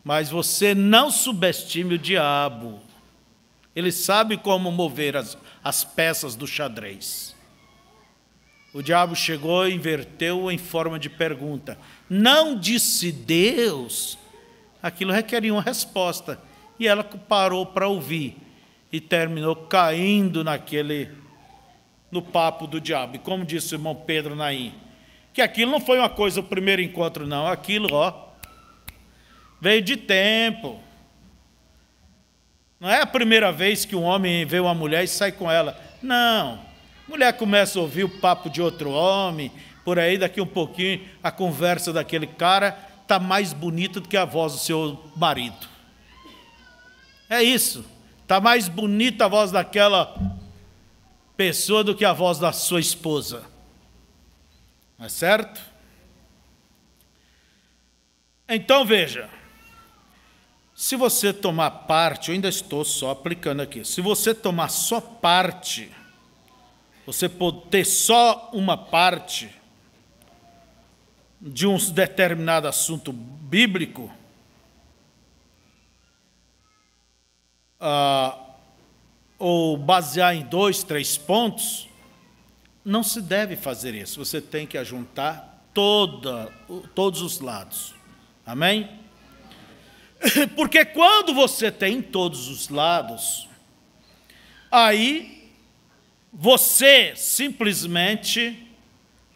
Mas você não subestime o diabo. Ele sabe como mover as peças do xadrez. O diabo chegou e inverteu em forma de pergunta. Não disse Deus? Aquilo requeria uma resposta. E ela parou para ouvir. E terminou caindo no papo do diabo. E como disse o irmão Pedro Naim, que aquilo não foi uma coisa, o primeiro encontro, não. Aquilo, veio de tempo. Não é a primeira vez que um homem vê uma mulher e sai com ela. Não. A mulher começa a ouvir o papo de outro homem, por aí, daqui um pouquinho, a conversa daquele cara está mais bonita do que a voz do seu marido. É isso. Está mais bonita a voz daquela pessoa do que a voz da sua esposa. Não é certo? Então, veja. Se você tomar parte, eu ainda estou só aplicando aqui, se você tomar só parte, você pode ter só uma parte de um determinado assunto bíblico, ou basear em 2, 3 pontos, não se deve fazer isso. Você tem que ajuntar todos os lados. Amém? Porque quando você tem todos os lados, aí você simplesmente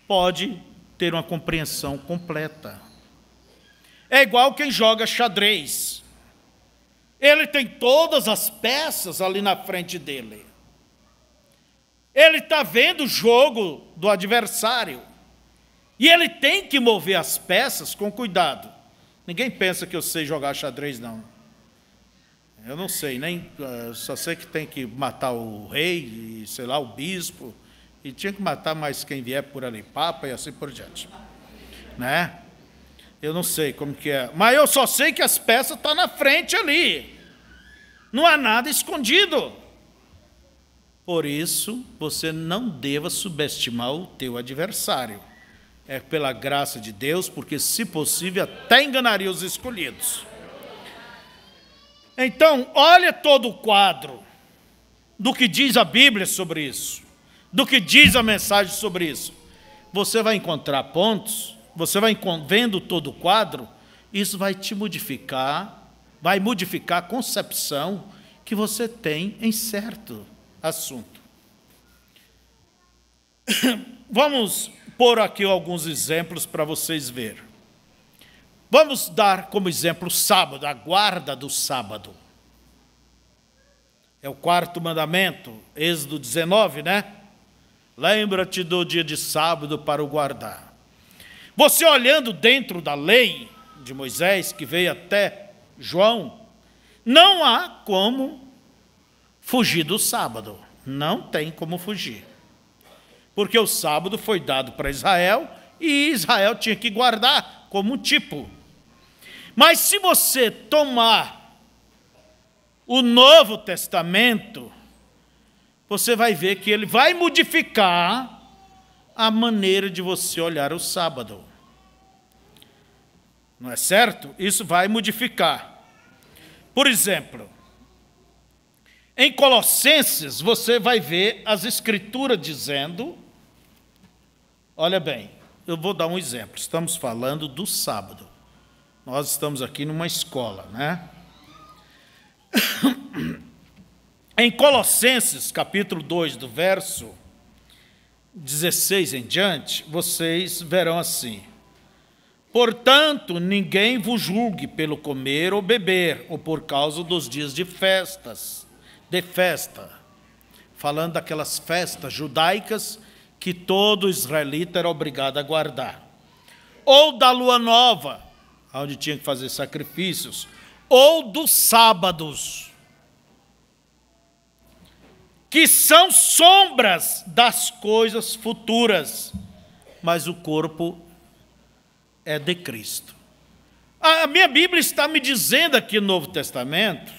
pode ter uma compreensão completa. É igual quem joga xadrez. Ele tem todas as peças ali na frente dele. Ele está vendo o jogo do adversário. E ele tem que mover as peças com cuidado. Ninguém pensa que eu sei jogar xadrez, não. Eu não sei, nem só sei que tem que matar o rei, e, sei lá, o bispo, e tinha que matar mais quem vier por ali, papa e assim por diante. Né? Eu não sei como que é, mas eu só sei que as peças estão na frente ali. Não há nada escondido. Por isso, você não deva subestimar o teu adversário. É pela graça de Deus, porque, se possível, até enganaria os escolhidos. Então, olha todo o quadro do que diz a Bíblia sobre isso, do que diz a mensagem sobre isso. Você vai encontrar pontos, você vai vendo todo o quadro, isso vai te modificar, vai modificar a concepção que você tem em certo assunto. Vamos pôr aqui alguns exemplos para vocês verem. Vamos dar como exemplo o sábado, a guarda do sábado. É o 4º mandamento, Êxodo 19, né? Lembra-te do dia de sábado para o guardar. Você olhando dentro da lei de Moisés, que veio até João, não há como fugir do sábado. Não tem como fugir. Porque o sábado foi dado para Israel e Israel tinha que guardar como um tipo. Mas se você tomar o Novo Testamento, você vai ver que ele vai modificar a maneira de você olhar o sábado. Não é certo? Isso vai modificar. Por exemplo, em Colossenses, você vai ver as Escrituras dizendo, olha bem, eu vou dar um exemplo, estamos falando do sábado. Nós estamos aqui numa escola, né? Em Colossenses, capítulo 2, do verso 16 em diante, vocês verão assim: portanto, ninguém vos julgue pelo comer ou beber, ou por causa dos dias de festa, falando daquelas festas judaicas que todo israelita era obrigado a guardar, ou da lua nova, onde tinha que fazer sacrifícios, ou dos sábados, que são sombras das coisas futuras, mas o corpo é de Cristo. A minha Bíblia está me dizendo aqui no Novo Testamento,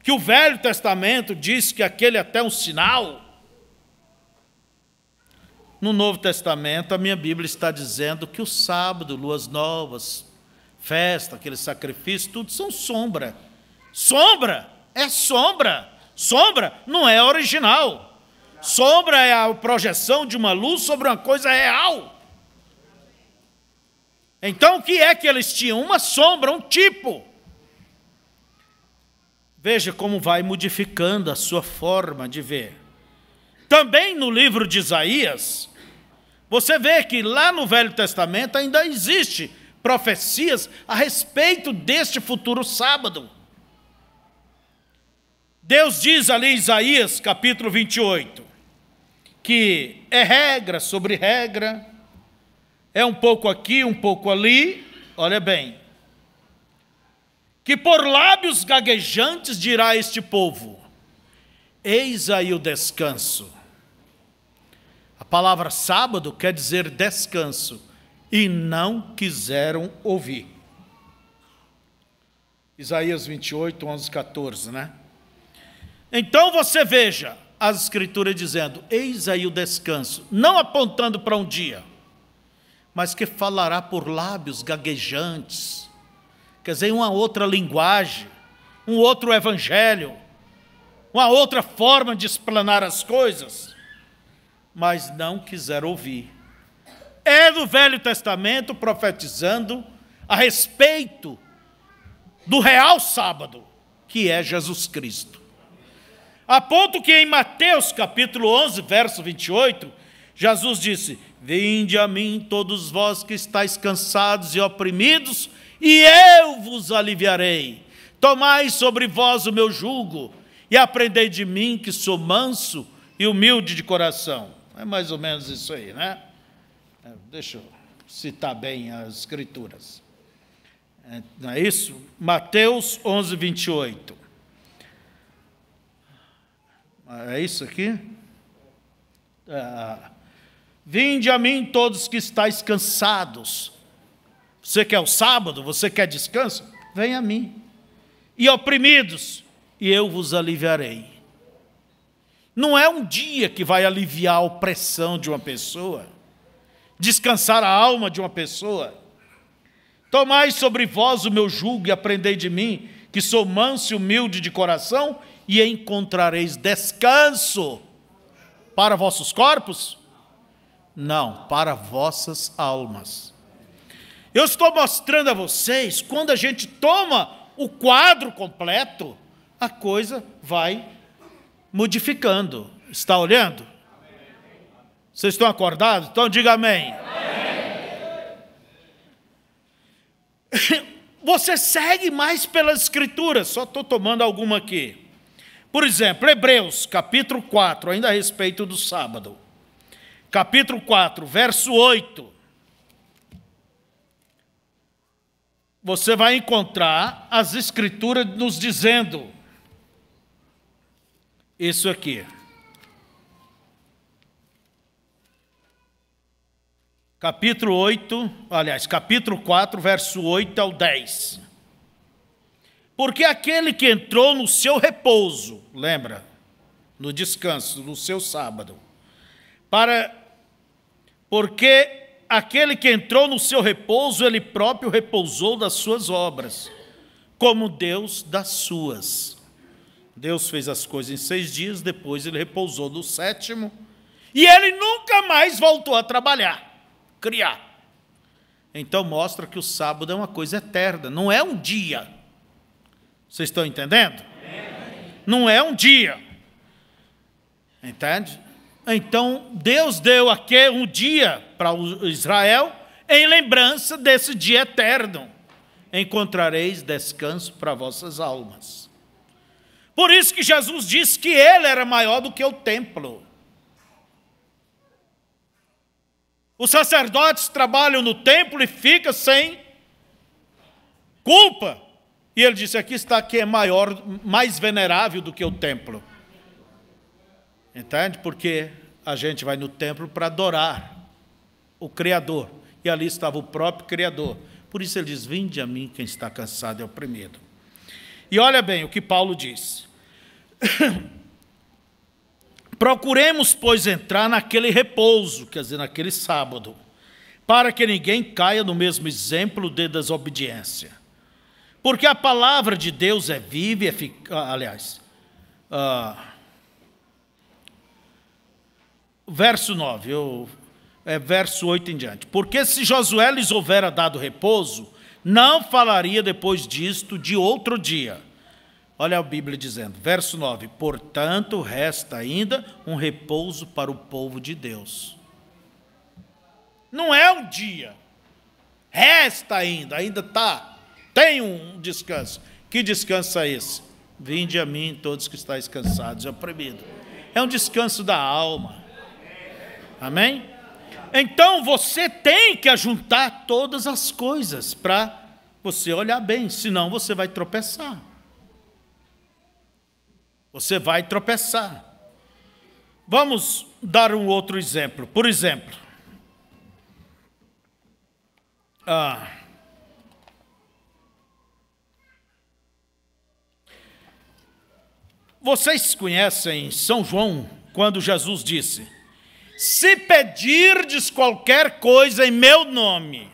que o Velho Testamento diz que aquele é até um sinal. No Novo Testamento, a minha Bíblia está dizendo que o sábado, luas novas, festa, aquele sacrifício, tudo são sombra. Sombra é sombra. Sombra não é original. Sombra é a projeção de uma luz sobre uma coisa real. Então, o que é que eles tinham? Uma sombra, um tipo. Veja como vai modificando a sua forma de ver. Também no livro de Isaías, você vê que lá no Velho Testamento ainda existe profecias a respeito deste futuro sábado. Deus diz ali em Isaías, capítulo 28, que é regra sobre regra, é um pouco aqui, um pouco ali, olha bem, que por lábios gaguejantes dirá este povo, eis aí o descanso. A palavra sábado quer dizer descanso, e não quiseram ouvir. Isaías 28, 11, 14, né? Então você veja as Escrituras dizendo, eis aí o descanso, não apontando para um dia, mas que falará por lábios gaguejantes, quer dizer, uma outra linguagem, um outro evangelho, uma outra forma de explanar as coisas, mas não quiseram ouvir. É do Velho Testamento profetizando a respeito do real sábado, que é Jesus Cristo. A ponto que em Mateus capítulo 11, verso 28, Jesus disse, vinde a mim todos vós que estáis cansados e oprimidos, e eu vos aliviarei. Tomai sobre vós o meu jugo, e aprendei de mim que sou manso e humilde de coração. É mais ou menos isso aí, né? Deixa eu citar bem as Escrituras. Não é isso? Mateus 11, 28. É isso aqui? Vinde a mim todos que estáis cansados. Você quer o sábado? Você quer descanso? Vem a mim. E oprimidos, e eu vos aliviarei. Não é um dia que vai aliviar a opressão de uma pessoa, descansar a alma de uma pessoa. Tomai sobre vós o meu jugo e aprendei de mim, que sou manso e humilde de coração, e encontrareis descanso para vossos corpos? Não, para vossas almas. Eu estou mostrando a vocês, quando a gente toma o quadro completo, a coisa vai modificando. Está olhando? Vocês estão acordados? Então diga amém. Você segue mais pelas Escrituras, só estou tomando alguma aqui. Por exemplo, Hebreus, capítulo 4, ainda a respeito do sábado. Capítulo 4, verso 8. Você vai encontrar as Escrituras nos dizendo isso aqui. Capítulo 4, verso 8 ao 10. Porque aquele que entrou no seu repouso, lembra? No descanso, no seu sábado. Porque aquele que entrou no seu repouso, ele próprio repousou das suas obras, como Deus das suas. Deus fez as coisas em 6 dias, depois ele repousou no 7º, e ele nunca mais voltou a trabalhar, criar. Então mostra que o sábado é uma coisa eterna, não é um dia. Vocês estão entendendo? Não é um dia. Entende? Então Deus deu aqui um dia para Israel em lembrança desse dia eterno. Encontrareis descanso para vossas almas. Por isso que Jesus disse que ele era maior do que o templo. Os sacerdotes trabalham no templo e ficam sem culpa. E ele disse, aqui está que é maior, mais venerável do que o templo. Entende? Porque a gente vai no templo para adorar o Criador. E ali estava o próprio Criador. Por isso ele diz, vinde a mim quem está cansado e oprimido. E olha bem o que Paulo diz. Procuremos, pois, entrar naquele repouso, quer dizer, naquele sábado, para que ninguém caia no mesmo exemplo de desobediência. Porque a palavra de Deus é viva e eficaz. Verso 9, verso 8 em diante. Porque se Josué lhes houvera dado repouso, não falaria depois disto de outro dia. Olha a Bíblia dizendo, verso 9, portanto, resta ainda um repouso para o povo de Deus. Não é um dia, resta ainda está, tem um descanso. Que descanso é esse? Vinde a mim todos que estáis cansados e oprimidos. É um descanso da alma. Amém? Então você tem que ajuntar todas as coisas para você olhar bem, senão você vai tropeçar. Você vai tropeçar. Vamos dar um outro exemplo. Por exemplo, vocês conhecem São João, quando Jesus disse, se pedirdes qualquer coisa em meu nome,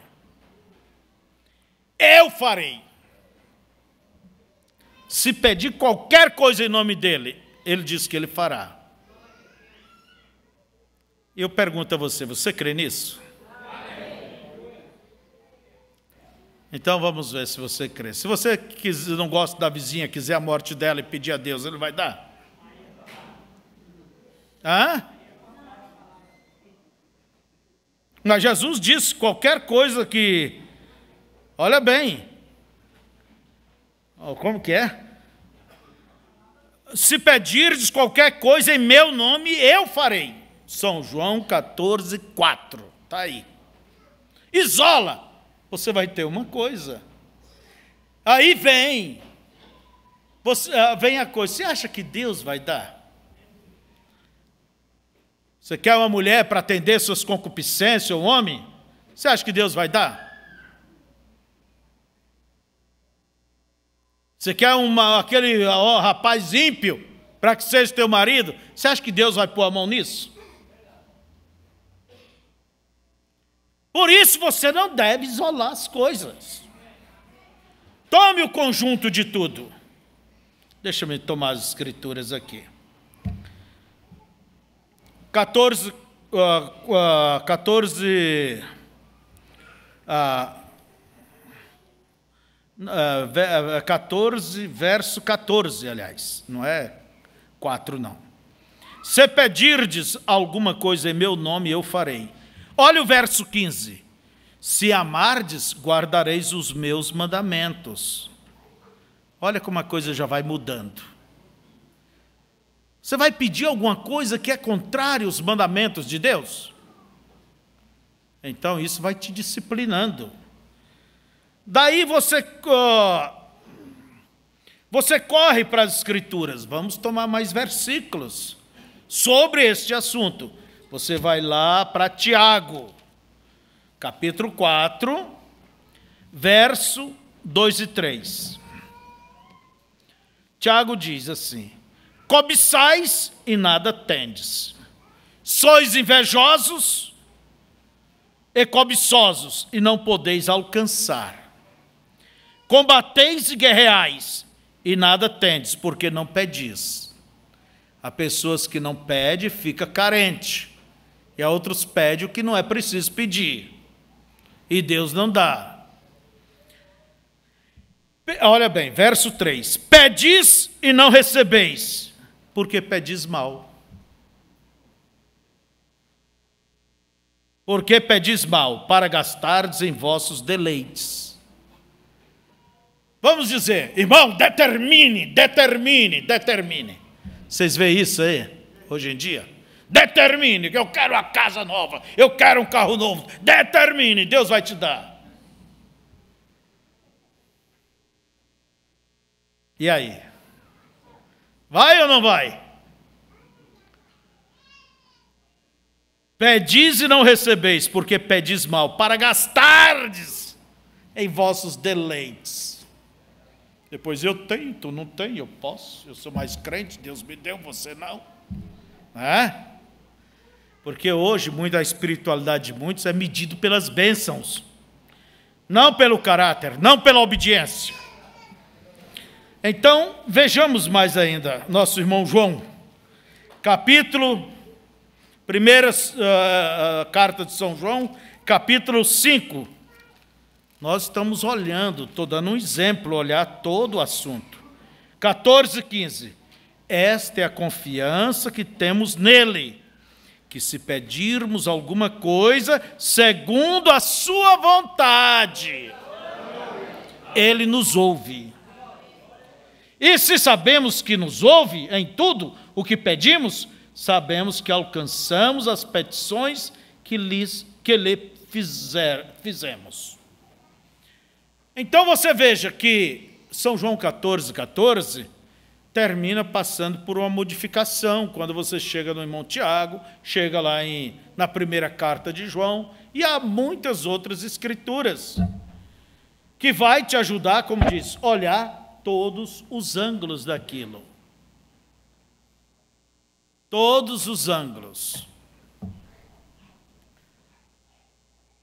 eu farei. Se pedir qualquer coisa em nome dele, ele diz que ele fará. Eu pergunto a você, você crê nisso? Então vamos ver se você crê. Se você não gosta da vizinha, quiser a morte dela e pedir a Deus, ele vai dar? Mas Jesus disse qualquer coisa que... Olha bem. Como que é? Se pedirdes qualquer coisa em meu nome, eu farei. São João 14, 4. Está aí. Isola. Você vai ter uma coisa. Aí vem a coisa. Você acha que Deus vai dar? Você quer uma mulher para atender suas concupiscências, um homem? Você acha que Deus vai dar? Você quer aquele rapaz ímpio para que seja teu marido? Você acha que Deus vai pôr a mão nisso? Por isso você não deve isolar as coisas. Tome o conjunto de tudo. Deixa-me tomar as escrituras aqui. 14, verso 14, aliás, não é 4, não. Se pedirdes alguma coisa em meu nome, eu farei. Olha o verso 15. Se amardes, guardareis os meus mandamentos. Olha como a coisa já vai mudando. Você vai pedir alguma coisa que é contrária aos mandamentos de Deus? Então isso vai te disciplinando. Daí você corre para as Escrituras. Vamos tomar mais versículos sobre este assunto. Você vai lá para Tiago, capítulo 4, verso 2 e 3. Tiago diz assim: cobiçais e nada tendes, sois invejosos e cobiçosos e não podeis alcançar, combateis e guerreais e nada tendes, porque não pedis. Há pessoas que não pedem, fica carente, e há outros pedem o que não é preciso pedir, e Deus não dá. Olha bem, verso 3: pedis e não recebeis, porque pedis mal. Porque pedis mal, para gastardes em vossos deleites. Vamos dizer, irmão, determine. Vocês veem isso aí, hoje em dia? Determine, que eu quero uma casa nova, eu quero um carro novo. Determine, Deus vai te dar. E aí? Vai ou não vai? Pedis e não recebeis, porque pedis mal, para gastardes em vossos deleites. Depois eu tenho, tu não tem, eu posso, eu sou mais crente, Deus me deu, você não. Porque hoje, muita espiritualidade de muitos é medido pelas bênçãos, não pelo caráter, não pela obediência. Então, vejamos mais ainda, nosso irmão João, primeira carta de São João, capítulo 5. Nós estamos olhando, estou dando um exemplo, olhar todo o assunto. 14, 15. Esta é a confiança que temos nele, que se pedirmos alguma coisa segundo a sua vontade, ele nos ouve. E se sabemos que nos ouve em tudo o que pedimos, sabemos que alcançamos as petições que lhe fizemos. Então você veja que São João 14 termina passando por uma modificação, quando você chega no irmão Tiago, chega lá na primeira carta de João, e há muitas outras escrituras, que vai te ajudar, como diz, olhar todos os ângulos daquilo. Todos os ângulos.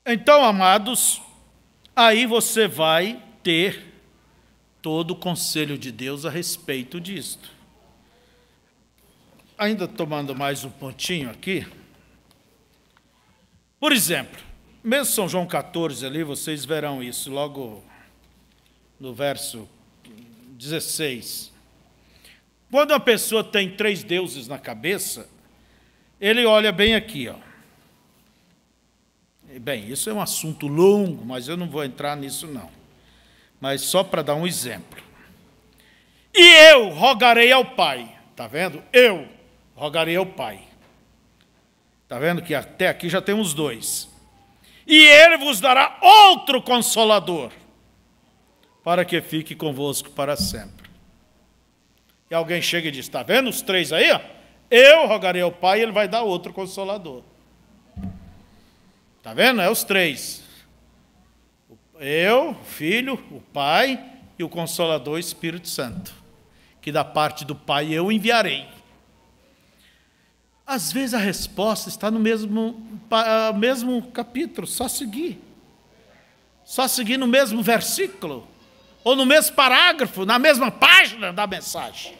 Então, amados, aí você vai ter todo o conselho de Deus a respeito disto. Ainda tomando mais um pontinho aqui. Por exemplo, mesmo São João 14 ali, vocês verão isso logo no verso 16. Quando a pessoa tem 3 deuses na cabeça, ele olha bem aqui, ó. Bem, isso é um assunto longo, mas eu não vou entrar nisso não. Mas só para dar um exemplo. E eu rogarei ao Pai. Está vendo? Eu rogarei ao Pai. Está vendo que até aqui já temos 2. e ele vos dará outro Consolador, para que fique convosco para sempre. E alguém chega e diz, está vendo os três aí? Ó? Eu rogarei ao Pai e ele vai dar outro Consolador. Está vendo? É os três. Eu, o Filho, o Pai e o Consolador, o Espírito Santo, que da parte do Pai eu enviarei. Às vezes a resposta está no mesmo capítulo, só seguir. Só seguir no mesmo versículo, ou no mesmo parágrafo, na mesma página da mensagem.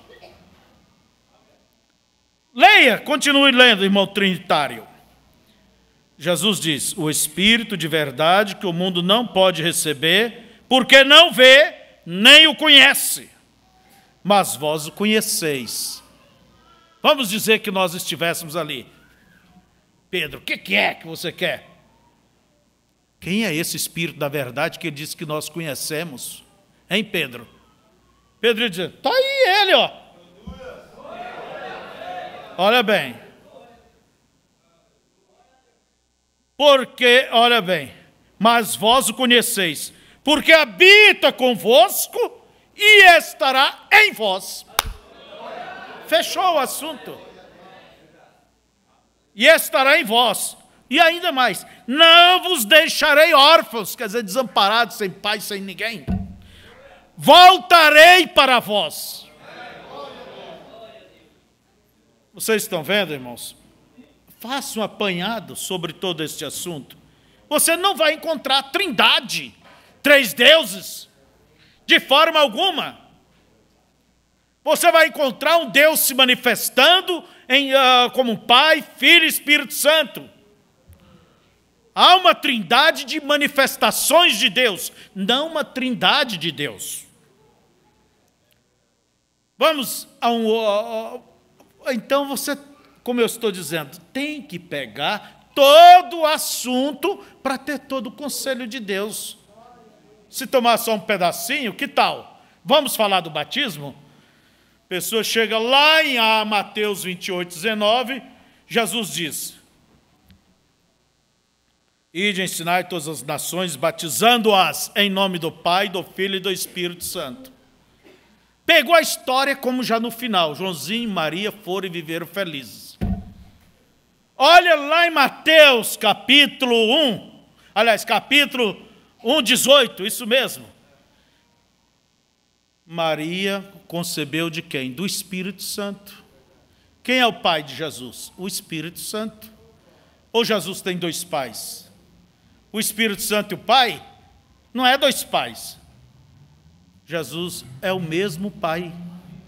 Leia, continue lendo, irmão trinitário. Jesus diz, o Espírito de verdade que o mundo não pode receber, porque não vê, nem o conhece. Mas vós o conheceis. Vamos dizer que nós estivéssemos ali. Pedro, o que é que você quer? Quem é esse Espírito da verdade que ele disse que nós conhecemos? Hein, Pedro? Pedro ia dizer, está aí ele, ó. Olha bem. Porque, olha bem, mas vós o conheceis, porque habita convosco e estará em vós. Fechou o assunto. E estará em vós. E ainda mais, não vos deixarei órfãos, quer dizer, desamparados, sem pai, sem ninguém. Voltarei para vós. Vocês estão vendo, irmãos? Faça um apanhado sobre todo este assunto. Você não vai encontrar trindade, três deuses, de forma alguma. Você vai encontrar um Deus se manifestando como Pai, Filho e Espírito Santo. Há uma trindade de manifestações de Deus, não uma trindade de Deus. Vamos a então você, como eu estou dizendo, tem que pegar todo o assunto para ter todo o conselho de Deus. Se tomar só um pedacinho, que tal? Vamos falar do batismo? A pessoa chega lá em Mateus 28, 19, Jesus diz, ide ensinai todas as nações, batizando-as em nome do Pai, do Filho e do Espírito Santo. Pegou a história como já no final, Joãozinho e Maria foram e viveram felizes. Olha lá em Mateus capítulo 1, aliás, capítulo 1, 18, isso mesmo. Maria concebeu de quem? Do Espírito Santo. Quem é o pai de Jesus? O Espírito Santo. Ou Jesus tem dois pais? O Espírito Santo e o Pai? Não é dois pais. Jesus é o mesmo Pai,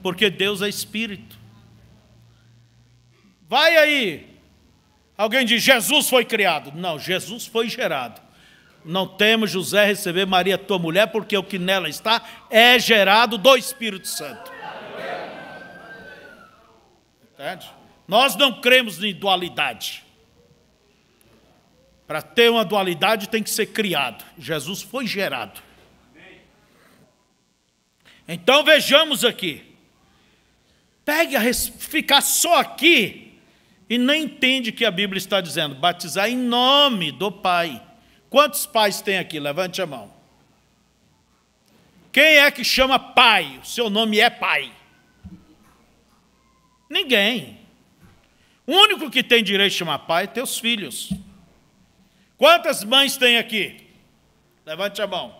porque Deus é Espírito. Vai aí. Alguém diz, Jesus foi criado. Não, Jesus foi gerado. Não temos José receber Maria, tua mulher, porque o que nela está é gerado do Espírito Santo. Entende? Nós não cremos em dualidade. Para ter uma dualidade tem que ser criado. Jesus foi gerado. Então vejamos aqui. Pegue ficar só aqui e nem entende que a Bíblia está dizendo. Batizar em nome do Pai. Quantos pais tem aqui? Levante a mão. Quem é que chama pai? O seu nome é pai. Ninguém. O único que tem direito de chamar pai é teus filhos. Quantas mães tem aqui? Levante a mão.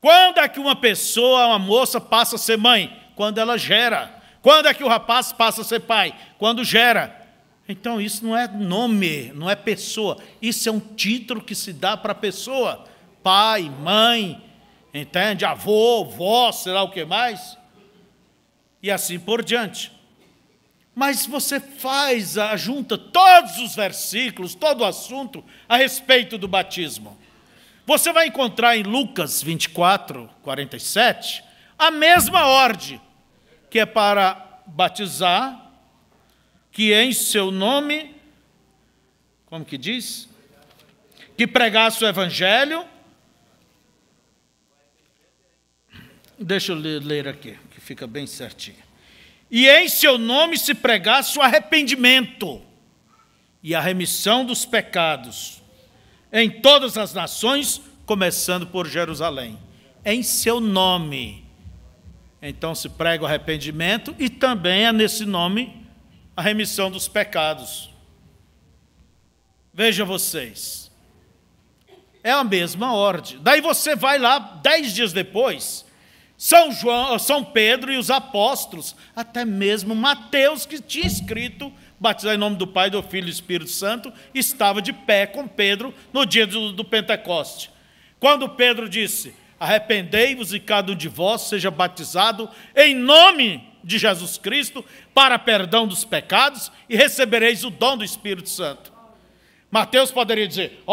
Quando é que uma pessoa, uma moça, passa a ser mãe? Quando ela gera. Quando é que o rapaz passa a ser pai? Quando gera. Então isso não é nome, não é pessoa. Isso é um título que se dá para a pessoa. Pai, mãe, entende? Avô, vó, sei lá o que mais. E assim por diante. Mas você junta todos os versículos, todo o assunto a respeito do batismo. Você vai encontrar em Lucas 24, 47, a mesma ordem, que é para batizar, que em seu nome, como que diz? Que pregasse o evangelho. Deixa eu ler aqui, que fica bem certinho. E em seu nome se pregasse o arrependimento e a remissão dos pecados, em todas as nações, começando por Jerusalém, em seu nome. Então se prega o arrependimento e também é nesse nome a remissão dos pecados. Veja vocês, é a mesma ordem. Daí você vai lá, 10 dias depois, São Pedro e os apóstolos, até mesmo Mateus, que tinha escrito, batizar em nome do Pai, do Filho e do Espírito Santo, estava de pé com Pedro no dia do Pentecoste. Quando Pedro disse, arrependei-vos e cada um de vós seja batizado em nome de Jesus Cristo para perdão dos pecados e recebereis o dom do Espírito Santo. Mateus poderia dizer,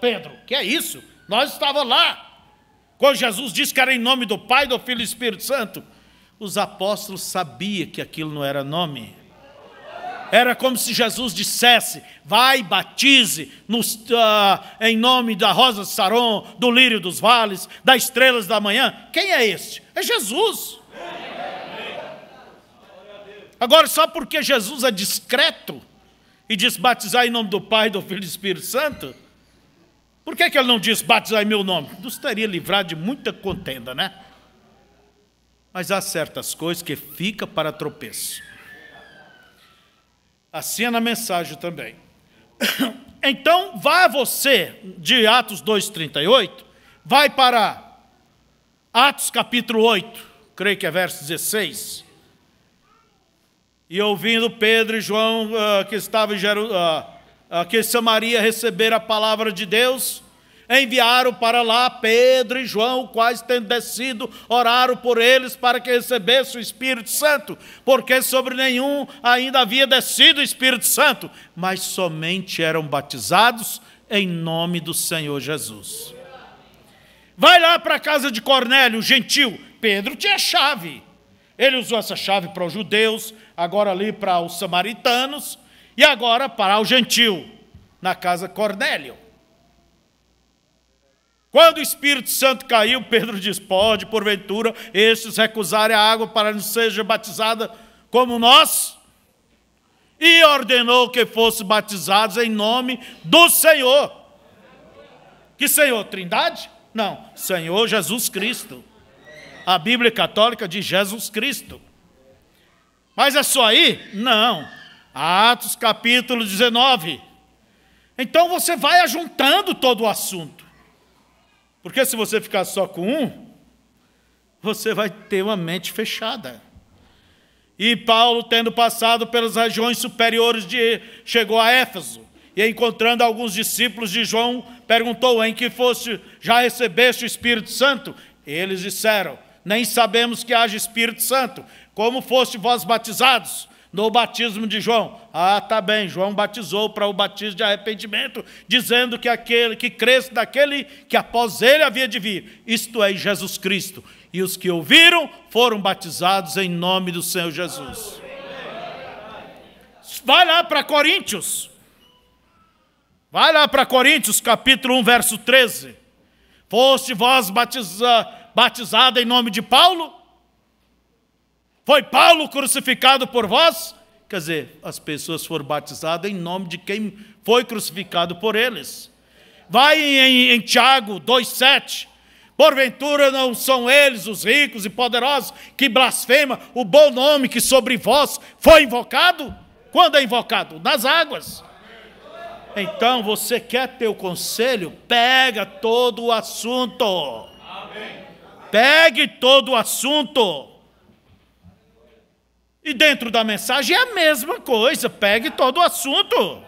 Pedro, que é isso? Nós estávamos lá. Quando Jesus disse que era em nome do Pai, do Filho e do Espírito Santo, os apóstolos sabiam que aquilo não era nome. Era como se Jesus dissesse, vai, batize em nome da rosa de Saron, do lírio dos vales, das estrelas da manhã. Quem é este? É Jesus. Agora, só porque Jesus é discreto e diz batizar em nome do Pai, do Filho e do Espírito Santo, por que ele não diz batizar em meu nome? Nos teria livrado de muita contenda, né? Mas há certas coisas que ficam para tropeço. Assim é na mensagem também. Então, vá você, de Atos 2,38, vai para Atos capítulo 8, creio que é verso 16. E ouvindo Pedro e João, que estavam em Samaria, receber a palavra de Deus, enviaram para lá Pedro e João, quais tendo descido, oraram por eles para que recebessem o Espírito Santo, porque sobre nenhum ainda havia descido o Espírito Santo, mas somente eram batizados em nome do Senhor Jesus. Vai lá para a casa de Cornélio, o gentil. Pedro tinha chave. Ele usou essa chave para os judeus, agora ali para os samaritanos, e agora para o gentil, na casa de Cornélio. Quando o Espírito Santo caiu, Pedro diz, pode, porventura, estes recusarem a água para não seja batizada como nós? E ordenou que fossem batizados em nome do Senhor. Que Senhor? Trindade? Não, Senhor Jesus Cristo. A Bíblia Católica diz Jesus Cristo. Mas é só aí? Não. Atos capítulo 19. Então você vai ajuntando todo o assunto. Porque se você ficar só com um, você vai ter uma mente fechada. E Paulo, tendo passado pelas regiões superiores, chegou a Éfeso. E encontrando alguns discípulos de João, perguntou, em que fosse, já recebeste o Espírito Santo? Eles disseram, nem sabemos que haja Espírito Santo. Como foste vós batizados? No batismo de João. Tá bem, João batizou para o batismo de arrependimento, dizendo que aquele que cresce daquele que após ele havia de vir, isto é, Jesus Cristo. E os que ouviram foram batizados em nome do Senhor Jesus. Vai lá para Coríntios. Vai lá para Coríntios, capítulo 1, verso 13. Foste vós batizado em nome de Paulo? Foi Paulo crucificado por vós? Quer dizer, as pessoas foram batizadas em nome de quem foi crucificado por eles. Vai em Tiago 2,7. Porventura não são eles, os ricos e poderosos, que blasfemam o bom nome que sobre vós foi invocado? Quando é invocado? Nas águas. Então, você quer ter o conselho? Pega todo o assunto. Pegue todo o assunto. E dentro da mensagem é a mesma coisa. Pegue todo o assunto.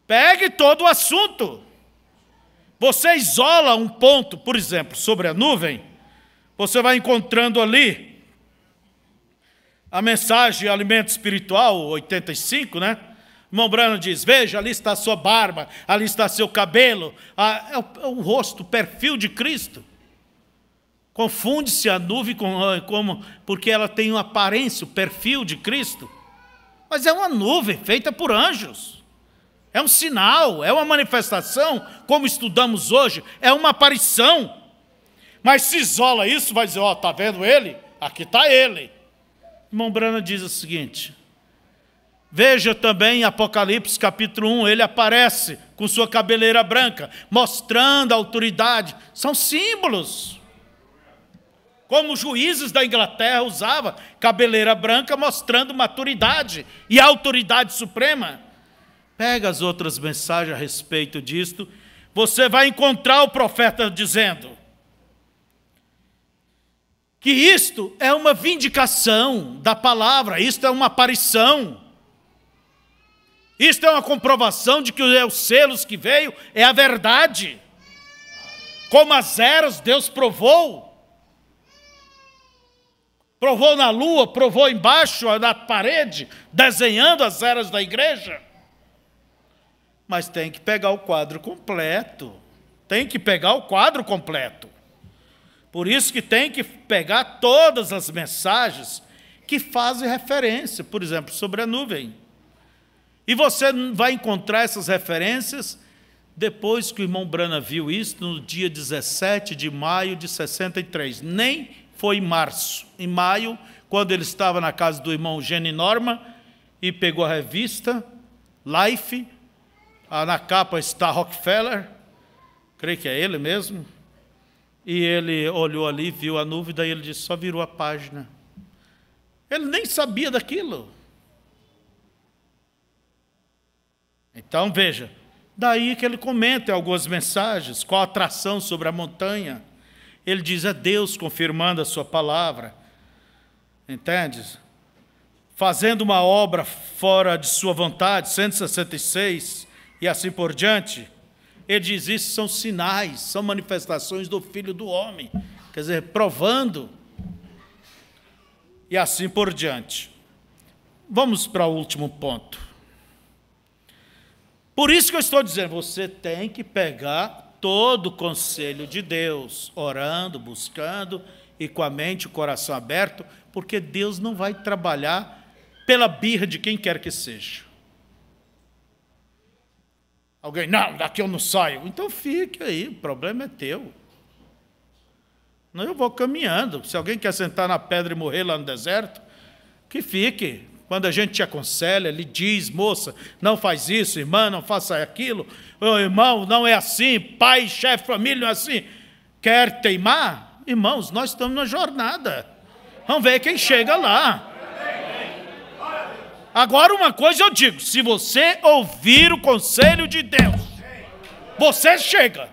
Pegue todo o assunto. Você isola um ponto, por exemplo, sobre a nuvem, você vai encontrando ali a mensagem alimento espiritual, 85, né? Irmão Brano diz, veja, ali está a sua barba, ali está seu cabelo, é o rosto, o perfil de Cristo. Confunde-se a nuvem porque ela tem uma aparência, o perfil de Cristo. Mas é uma nuvem feita por anjos. É um sinal, é uma manifestação, como estudamos hoje, é uma aparição. Mas se isola isso, vai dizer, está vendo ele? Aqui está ele. Irmão Brana diz o seguinte, Veja também em Apocalipse capítulo 1, ele aparece com sua cabeleira branca, mostrando a autoridade. São símbolos. Como os juízes da Inglaterra usavam cabeleira branca, mostrando maturidade e autoridade suprema. Pega as outras mensagens a respeito disto, você vai encontrar o profeta dizendo que isto é uma vindicação da palavra, isto é uma aparição, isto é uma comprovação de que os selos que veio é a verdade. Como as eras Deus provou na lua, provou embaixo na parede, desenhando as eras da igreja. Mas tem que pegar o quadro completo. Tem que pegar o quadro completo. Por isso que tem que pegar todas as mensagens que fazem referência, por exemplo, sobre a nuvem. E você vai encontrar essas referências depois que o irmão Branham viu isso, no dia 17 de maio de 63. Nem foi em março. Em maio, quando ele estava na casa do irmão Gene Norman e pegou a revista Life, na capa está Rockefeller, creio que é ele mesmo, e ele olhou ali, viu a nuvem, daí ele disse, só virou a página. Ele nem sabia daquilo. Então, veja, daí que ele comenta em algumas mensagens, qual a atração sobre a montanha. Ele diz, é Deus confirmando a sua palavra, entende? Fazendo uma obra fora de sua vontade, 166, e assim por diante. Ele diz, isso são sinais, são manifestações do Filho do Homem, quer dizer, provando, e assim por diante. Vamos para o último ponto. Por isso que eu estou dizendo, você tem que pegar todo o conselho de Deus, orando, buscando, e com a mente e o coração aberto, porque Deus não vai trabalhar pela birra de quem quer que seja. Alguém, não, daqui eu não saio. Então fique aí, o problema é teu. Não, eu vou caminhando. Se alguém quer sentar na pedra e morrer lá no deserto, que fique. Quando a gente te aconselha, ele diz, moça, não faz isso, irmã, não faça aquilo. Oh, irmão, não é assim, pai, chefe, família, não é assim. Quer teimar? Irmãos, nós estamos na jornada. Vamos ver quem chega lá. Agora, uma coisa eu digo, se você ouvir o conselho de Deus, você chega.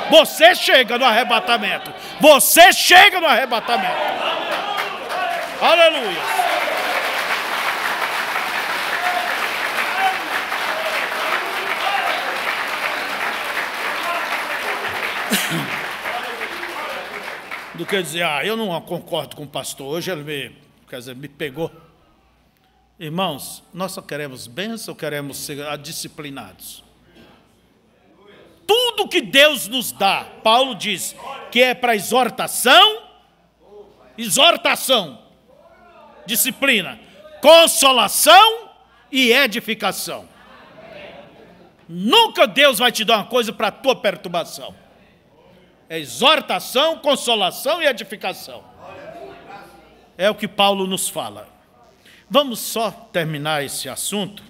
Você chega no arrebatamento. Você chega no arrebatamento. Aleluia. Do que dizer, eu não concordo com o pastor, hoje ele me pegou. Irmãos, nós só queremos bênção, queremos ser disciplinados. Tudo que Deus nos dá, Paulo diz, que é para exortação, disciplina, consolação e edificação. Nunca Deus vai te dar uma coisa para a tua perturbação. É exortação, consolação e edificação. É o que Paulo nos fala. Vamos só terminar esse assunto.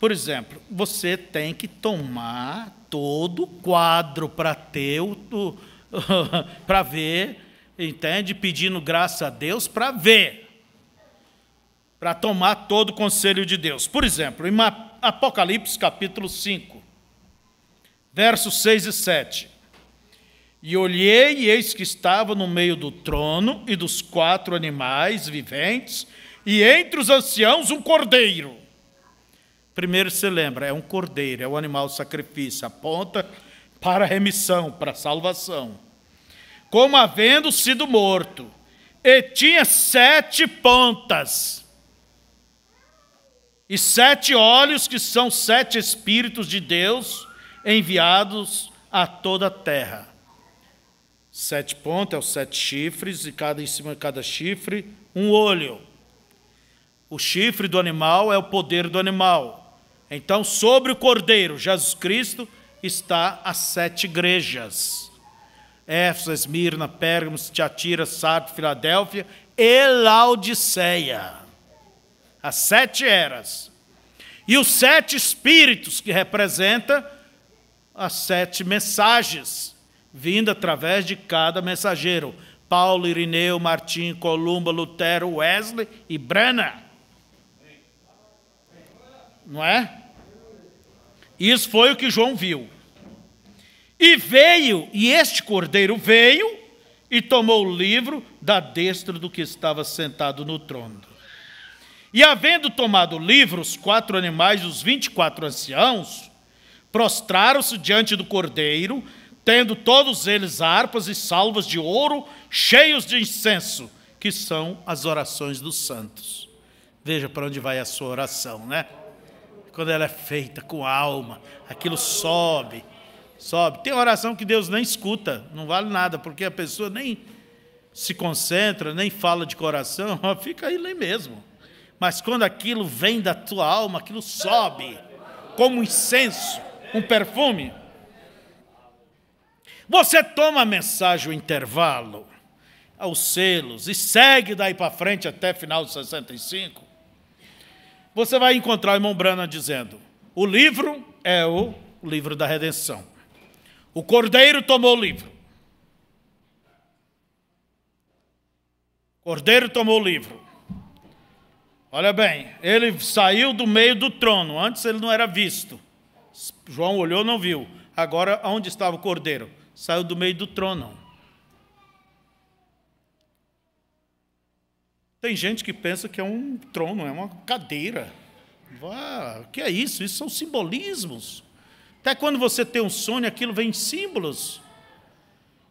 Por exemplo, você tem que tomar todo o quadro para ter, para ver, entende? Pedindo graça a Deus para ver. Para tomar todo o conselho de Deus. Por exemplo, em Apocalipse capítulo 5, versos 6 e 7. E olhei, e eis que estava no meio do trono e dos 4 animais viventes, e entre os anciãos um cordeiro. Primeiro se lembra, é um cordeiro, é um animal sacrifício, aponta para a remissão, para a salvação. Como havendo sido morto, e tinha 7 pontas, e 7 olhos, que são 7 Espíritos de Deus, enviados a toda a terra. 7 pontas, é os 7 chifres, e em cima de cada chifre, um olho. O chifre do animal é o poder do animal. Então, sobre o cordeiro, Jesus Cristo, está as 7 igrejas. Éfeso, Esmirna, Pérgamo, Tiatira, Sardes, Filadélfia e Laodiceia. as 7 eras. E os 7 espíritos, que representa as 7 mensagens, vindo através de cada mensageiro. Paulo, Irineu, Martim, Columba, Lutero, Wesley e Branham. Não é? Isso foi o que João viu. E este cordeiro veio e tomou o livro da destra do que estava sentado no trono. E havendo tomado o livro, os 4 animais, os 24 anciãos, prostraram-se diante do cordeiro, tendo todos eles harpas e salvas de ouro, cheios de incenso, que são as orações dos santos. Veja para onde vai a sua oração, né? Quando ela é feita com alma, aquilo sobe. Tem oração que Deus nem escuta, não vale nada, porque a pessoa nem se concentra, nem fala de coração, fica aí mesmo. Mas quando aquilo vem da tua alma, aquilo sobe, como um incenso, um perfume. Você toma a mensagem, o intervalo, aos selos, e segue daí para frente até final de 65, você vai encontrar o irmão Branham dizendo, o livro é o livro da redenção. O cordeiro tomou o livro. O cordeiro tomou o livro. Olha bem, ele saiu do meio do trono. Antes ele não era visto. João olhou, não viu. Agora, onde estava o cordeiro? Saiu do meio do trono. Tem gente que pensa que é um trono, é uma cadeira. O que é isso? Isso são simbolismos. Até quando você tem um sonho, aquilo vem em símbolos.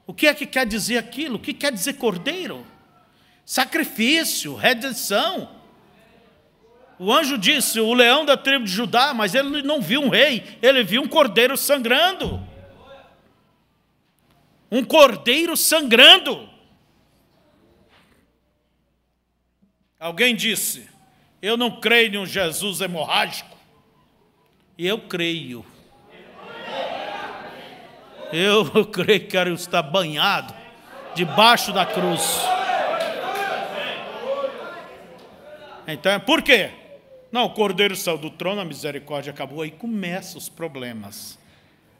O que é que quer dizer aquilo? O que quer dizer cordeiro? Sacrifício, redenção. O anjo disse, o leão da tribo de Judá, mas ele não viu um rei, ele viu um cordeiro sangrando. Um cordeiro sangrando. Alguém disse, eu não creio em um Jesus hemorrágico. E eu creio. Eu creio que quero estar banhado debaixo da cruz. Então, por quê? Não, o cordeiro saiu do trono, a misericórdia acabou, aí começam os problemas,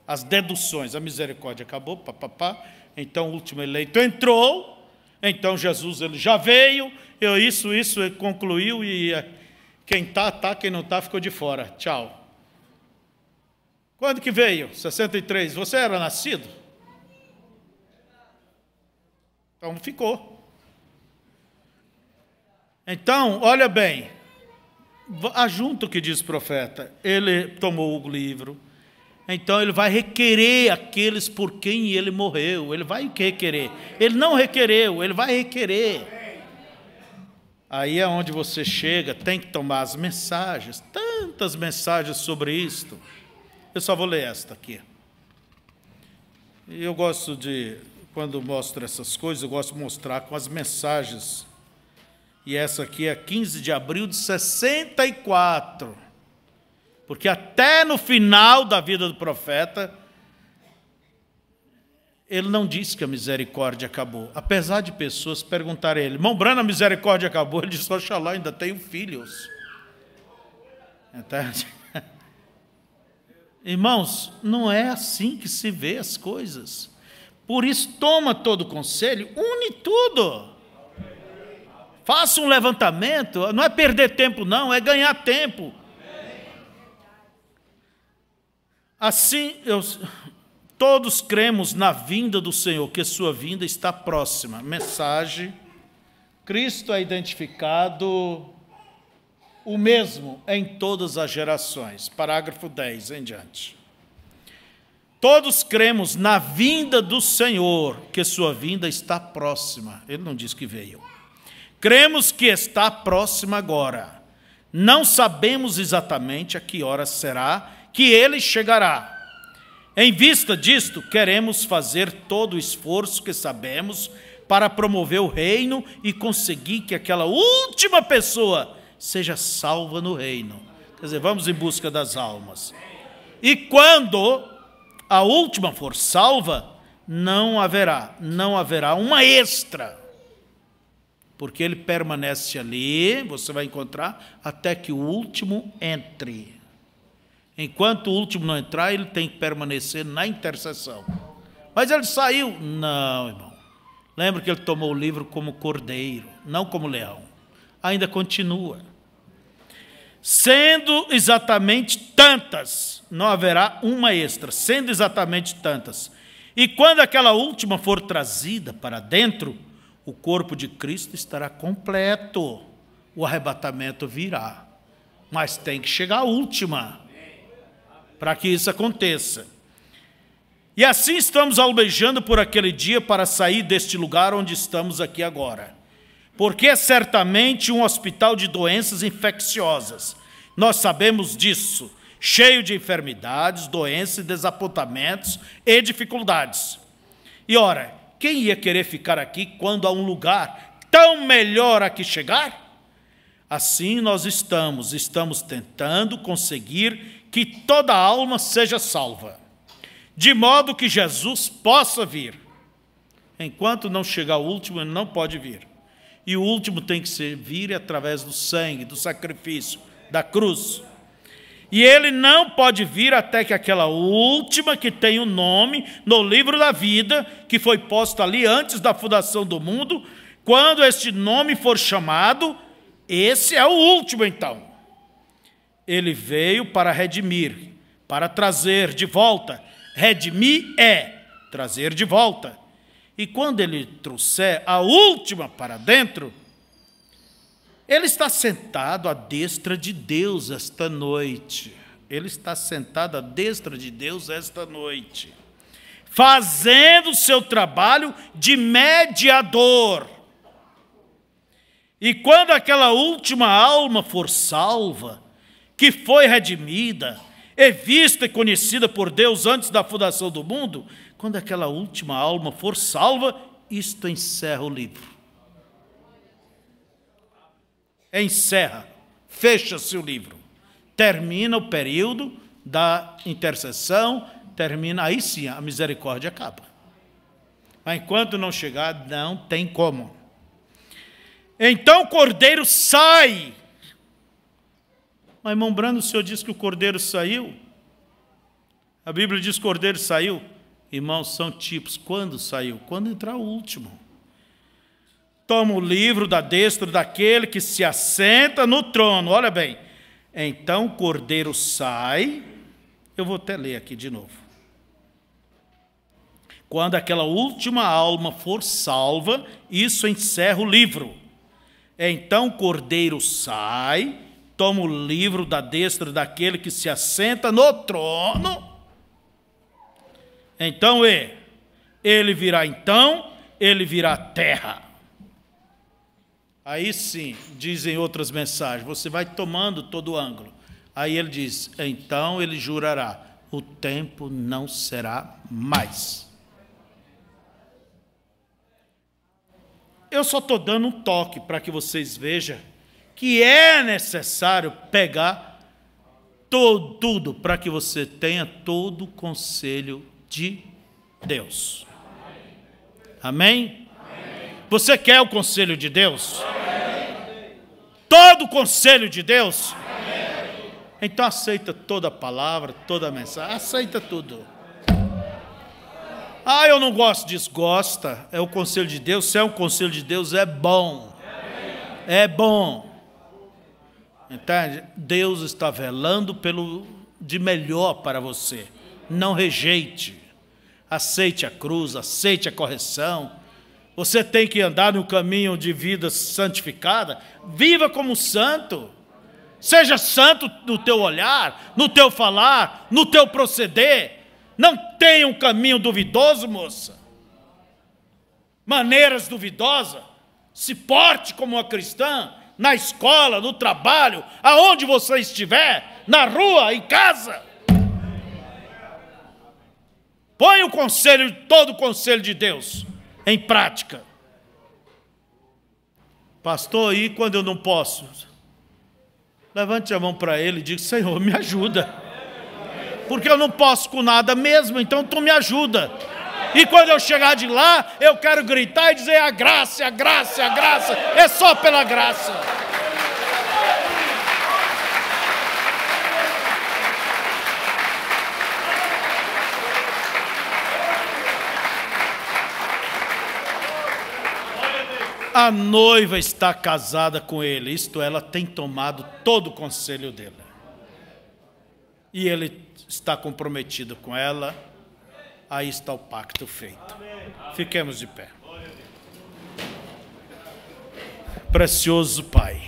as deduções, a misericórdia acabou, papapá, então o último eleito entrou, então Jesus ele já veio, isso ele concluiu, e quem está, quem não está, ficou de fora, tchau. Quando que veio? 63, você era nascido? Então ficou. Então, olha bem, ajunta o que diz o profeta, ele tomou o livro, então ele vai requerer aqueles por quem ele morreu, ele vai requerer, ele não requereu, ele vai requerer. Aí é onde você chega, tem que tomar as mensagens, tantas mensagens sobre isto. Eu só vou ler esta aqui. E eu gosto de, quando mostro essas coisas, eu gosto de mostrar com as mensagens. E essa aqui é 15 de abril de 64. Porque até no final da vida do profeta, ele não disse que a misericórdia acabou. Apesar de pessoas perguntarem a ele, irmão Branham, a misericórdia acabou? Ele disse, oxalá, ainda tenho filhos. Então, irmãos, não é assim que se vê as coisas. Por isso, toma todo o conselho, une tudo. Faça um levantamento, não é perder tempo não, é ganhar tempo. Assim, todos cremos na vinda do Senhor, que sua vinda está próxima. Mensagem, Cristo é identificado o mesmo em todas as gerações. Parágrafo 10 em diante. Todos cremos na vinda do Senhor, que sua vinda está próxima. Ele não diz que veio. Cremos que está próxima agora. Não sabemos exatamente a que hora será que ele chegará. Em vista disto, queremos fazer todo o esforço que sabemos para promover o reino e conseguir que aquela última pessoa seja salva no reino. Quer dizer, vamos em busca das almas. E quando a última for salva, não haverá uma extra. porque ele permanece ali, você vai encontrar, até que o último entre. Enquanto o último não entrar, ele tem que permanecer na intercessão. Mas ele saiu? Não, irmão. Lembra que ele tomou o livro como cordeiro, não como leão. Ainda continua. Sendo exatamente tantas, não haverá uma extra, sendo exatamente tantas. E quando aquela última for trazida para dentro, o corpo de Cristo estará completo. O arrebatamento virá. Mas tem que chegar a última, para que isso aconteça. E assim estamos almejando por aquele dia para sair deste lugar onde estamos aqui agora. Porque é certamente um hospital de doenças infecciosas. Nós sabemos disso, cheio de enfermidades, doenças, desapontamentos e dificuldades. E ora, quem ia querer ficar aqui quando há um lugar tão melhor a que chegar? Assim nós estamos tentando conseguir que toda alma seja salva, de modo que Jesus possa vir. Enquanto não chegar o último, ele não pode vir. E o último tem que vir através do sangue, do sacrifício, da cruz. E ele não pode vir até que aquela última que tem o nome no livro da vida, que foi posto ali antes da fundação do mundo, quando este nome for chamado, esse é o último então. Ele veio para redimir, para trazer de volta. Redimir é trazer de volta. E quando ele trouxer a última para dentro, ele está sentado à destra de Deus esta noite. Ele está sentado à destra de Deus esta noite, fazendo o seu trabalho de mediador. E quando aquela última alma for salva, que foi redimida, é vista e conhecida por Deus antes da fundação do mundo, quando aquela última alma for salva, isto encerra o livro. Encerra, fecha-se o livro. Termina o período da intercessão, termina, aí sim a misericórdia acaba. Mas enquanto não chegar, não tem como. Então o cordeiro sai. Mas, irmão Brando, o senhor disse que o cordeiro saiu? A Bíblia diz que o cordeiro saiu. Irmãos, são tipos. Quando saiu? Quando entrar o último. Toma o livro da destra daquele que se assenta no trono. Olha bem. Então o cordeiro sai. Eu vou até ler aqui de novo. Quando aquela última alma for salva, isso encerra o livro. Então o cordeiro sai, toma o livro da destra daquele que se assenta no trono. Então ele virá terra. Aí sim, dizem outras mensagens, você vai tomando todo o ângulo. Aí ele diz, então ele jurará, o tempo não será mais. Eu só estou dando um toque para que vocês vejam que é necessário pegar tudo para que você tenha todo o conselho de Deus. Amém? Amém? Você quer o conselho de Deus? Amém. Todo o conselho de Deus? Amém. Então aceita toda a palavra, toda a mensagem, aceita tudo. Ah, eu não gosto disso. Gosta, é o conselho de Deus. Se é um conselho de Deus, é bom. É bom. Entende? Deus está velando pelo de melhor para você. Não rejeite. Aceite a cruz, aceite a correção. Você tem que andar no caminho de vida santificada. Viva como santo. Seja santo no teu olhar, no teu falar, no teu proceder. Não tenha um caminho duvidoso, moça. Maneiras duvidosas. Se porte como uma cristã, na escola, no trabalho, aonde você estiver, na rua, em casa. Põe todo o conselho de Deus em prática. Pastor, e quando eu não posso? Levante a mão para ele e diga, Senhor, me ajuda. Porque eu não posso com nada mesmo, então tu me ajuda. E quando eu chegar de lá, eu quero gritar e dizer: a graça, a graça, a graça, é só pela graça. A noiva está casada com ele, isto é, ela tem tomado todo o conselho dele. E ele está comprometido com ela, aí está o pacto feito. Fiquemos de pé. Precioso Pai,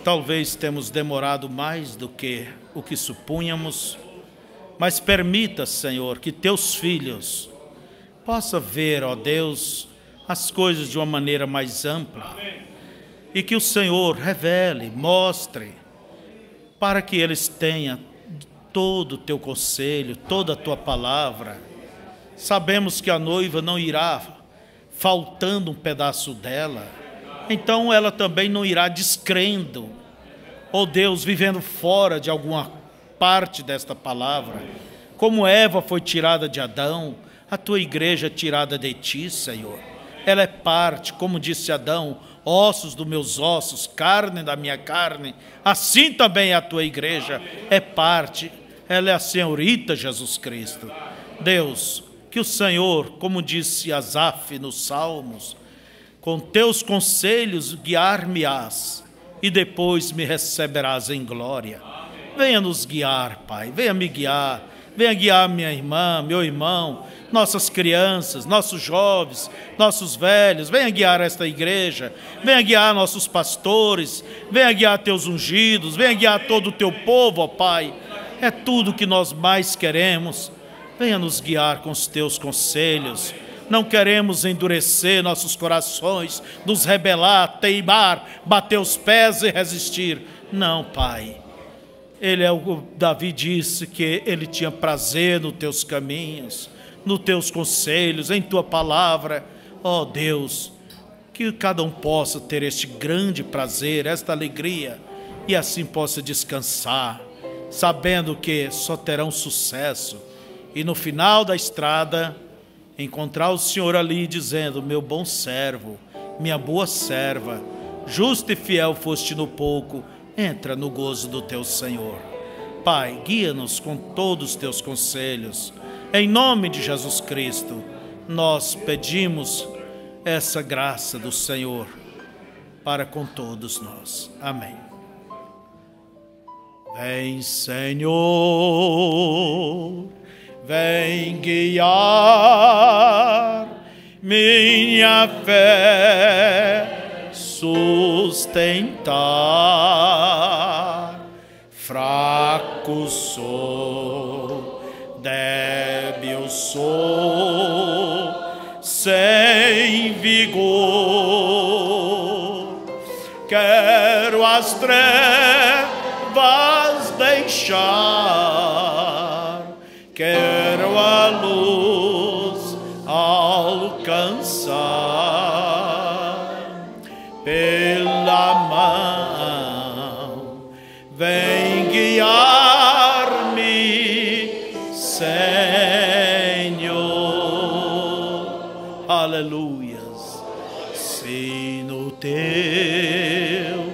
talvez temos demorado mais do que o que supunhamos, mas permita, Senhor, que teus filhos possam ver, ó Deus, as coisas de uma maneira mais ampla, e que o Senhor revele, mostre, para que eles tenham todo o teu conselho, toda a tua palavra. Sabemos que a noiva não irá faltando um pedaço dela, então ela também não irá descrendo, ó Deus, vivendo fora de alguma parte desta palavra. Como Eva foi tirada de Adão, a tua igreja é tirada de ti, Senhor. Ela é parte, como disse Adão, ossos dos meus ossos, carne da minha carne. Assim também a tua igreja é parte. Ela é a senhorita Jesus Cristo. Deus, que o Senhor, como disse Asaf nos Salmos, com teus conselhos guiar-me-ás e depois me receberás em glória. Venha nos guiar, Pai, venha me guiar. Venha guiar minha irmã, meu irmão, nossas crianças, nossos jovens, nossos velhos. Venha guiar esta igreja, venha guiar nossos pastores, venha guiar teus ungidos, venha guiar todo o teu povo, ó Pai. É tudo que nós mais queremos. Venha nos guiar com os teus conselhos. Não queremos endurecer nossos corações, nos rebelar, teimar, bater os pés e resistir. Não, Pai. Davi disse que ele tinha prazer nos teus caminhos, nos teus conselhos, em tua palavra. Ó Deus, que cada um possa ter este grande prazer, esta alegria, e assim possa descansar, sabendo que só terão sucesso. E no final da estrada, encontrar o Senhor ali dizendo: meu bom servo, minha boa serva, justo e fiel foste no pouco, entra no gozo do teu Senhor. Pai, guia-nos com todos os teus conselhos. Em nome de Jesus Cristo, nós pedimos essa graça do Senhor para com todos nós. Amém. Vem, Senhor, vem guiar minha fé, sustentar. Fraco sou, débil sou, sem vigor. Quero as trevas deixar, quero a luz alcançar. Pela mão vem guiar-me, Senhor. Aleluias. Se no teu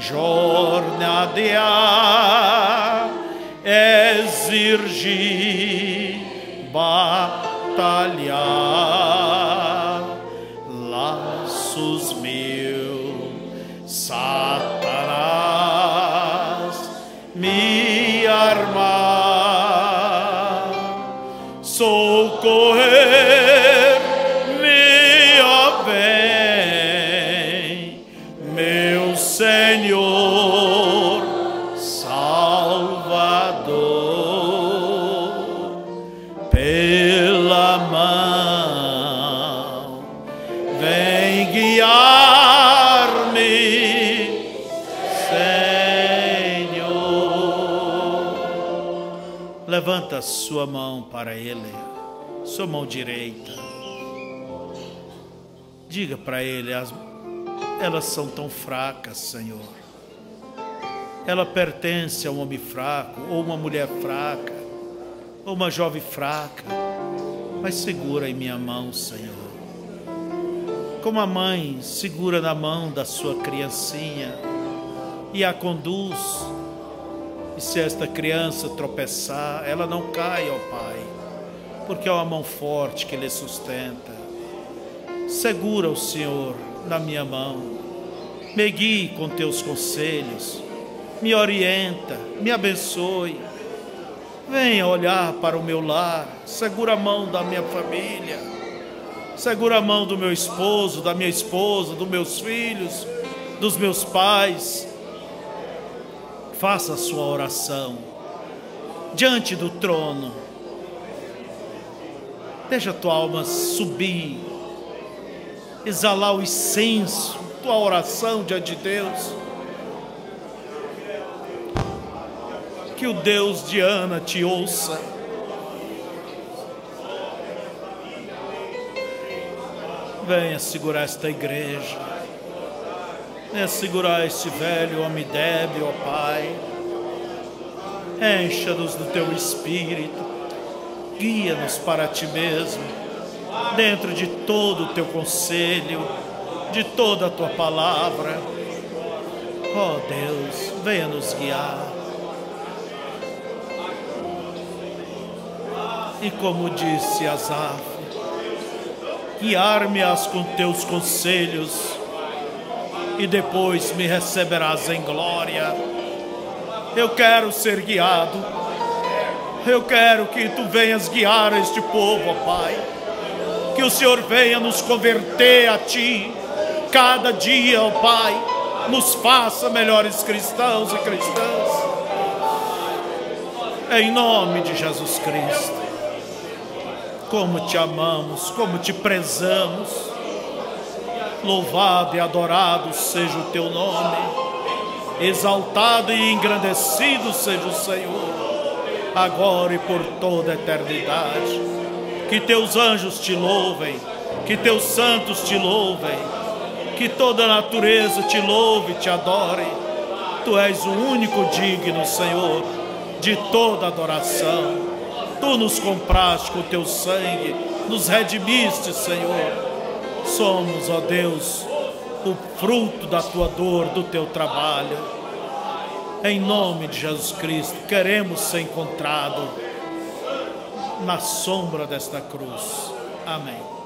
jornadear exigir batalhar, laços mil Satanás me armar, socorrer me ó vem, meu Senhor Salvador. Pela mão vem guiar-me, Senhor. Levanta a sua mão para Ele, sua mão direita. Diga para Ele: elas são tão fracas, Senhor. Ela pertence a um homem fraco, ou uma mulher fraca, ou uma jovem fraca. mas segura em minha mão, Senhor. Como a mãe segura na mão da sua criancinha e a conduz. E se esta criança tropeçar, ela não cai, ó Pai, porque é uma mão forte que lhe sustenta. Segura o Senhor na minha mão, me guie com teus conselhos, me orienta, me abençoe. Venha olhar para o meu lar, segura a mão da minha família, segura a mão do meu esposo, da minha esposa, dos meus filhos, dos meus pais. Faça a sua oração diante do trono. Deixa a tua alma subir, exalar o incenso, tua oração diante de Deus. Que o Deus de Ana te ouça. Venha segurar esta igreja. Venha segurar este velho homem débil, ó Pai. Encha-nos do teu Espírito. Guia-nos para ti mesmo. Dentro de todo o teu conselho, de toda a tua palavra. Ó Deus, venha nos guiar. E como disse Asaf, guiar-me-ás com teus conselhos, e depois me receberás em glória. Eu quero ser guiado, eu quero que tu venhas guiar este povo, ó Pai, que o Senhor venha nos converter a ti, cada dia, ó Pai, nos faça melhores cristãos e cristãs, em nome de Jesus Cristo. Como te amamos, como te prezamos. Louvado e adorado seja o teu nome. Exaltado e engrandecido seja o Senhor, agora e por toda a eternidade. Que teus anjos te louvem, que teus santos te louvem, que toda a natureza te louve e te adore. Tu és o único digno, Senhor, de toda adoração. Tu nos compraste com o teu sangue, nos redimiste, Senhor. Somos, ó Deus, o fruto da tua dor, do teu trabalho. Em nome de Jesus Cristo, queremos ser encontrados na sombra desta cruz. Amém.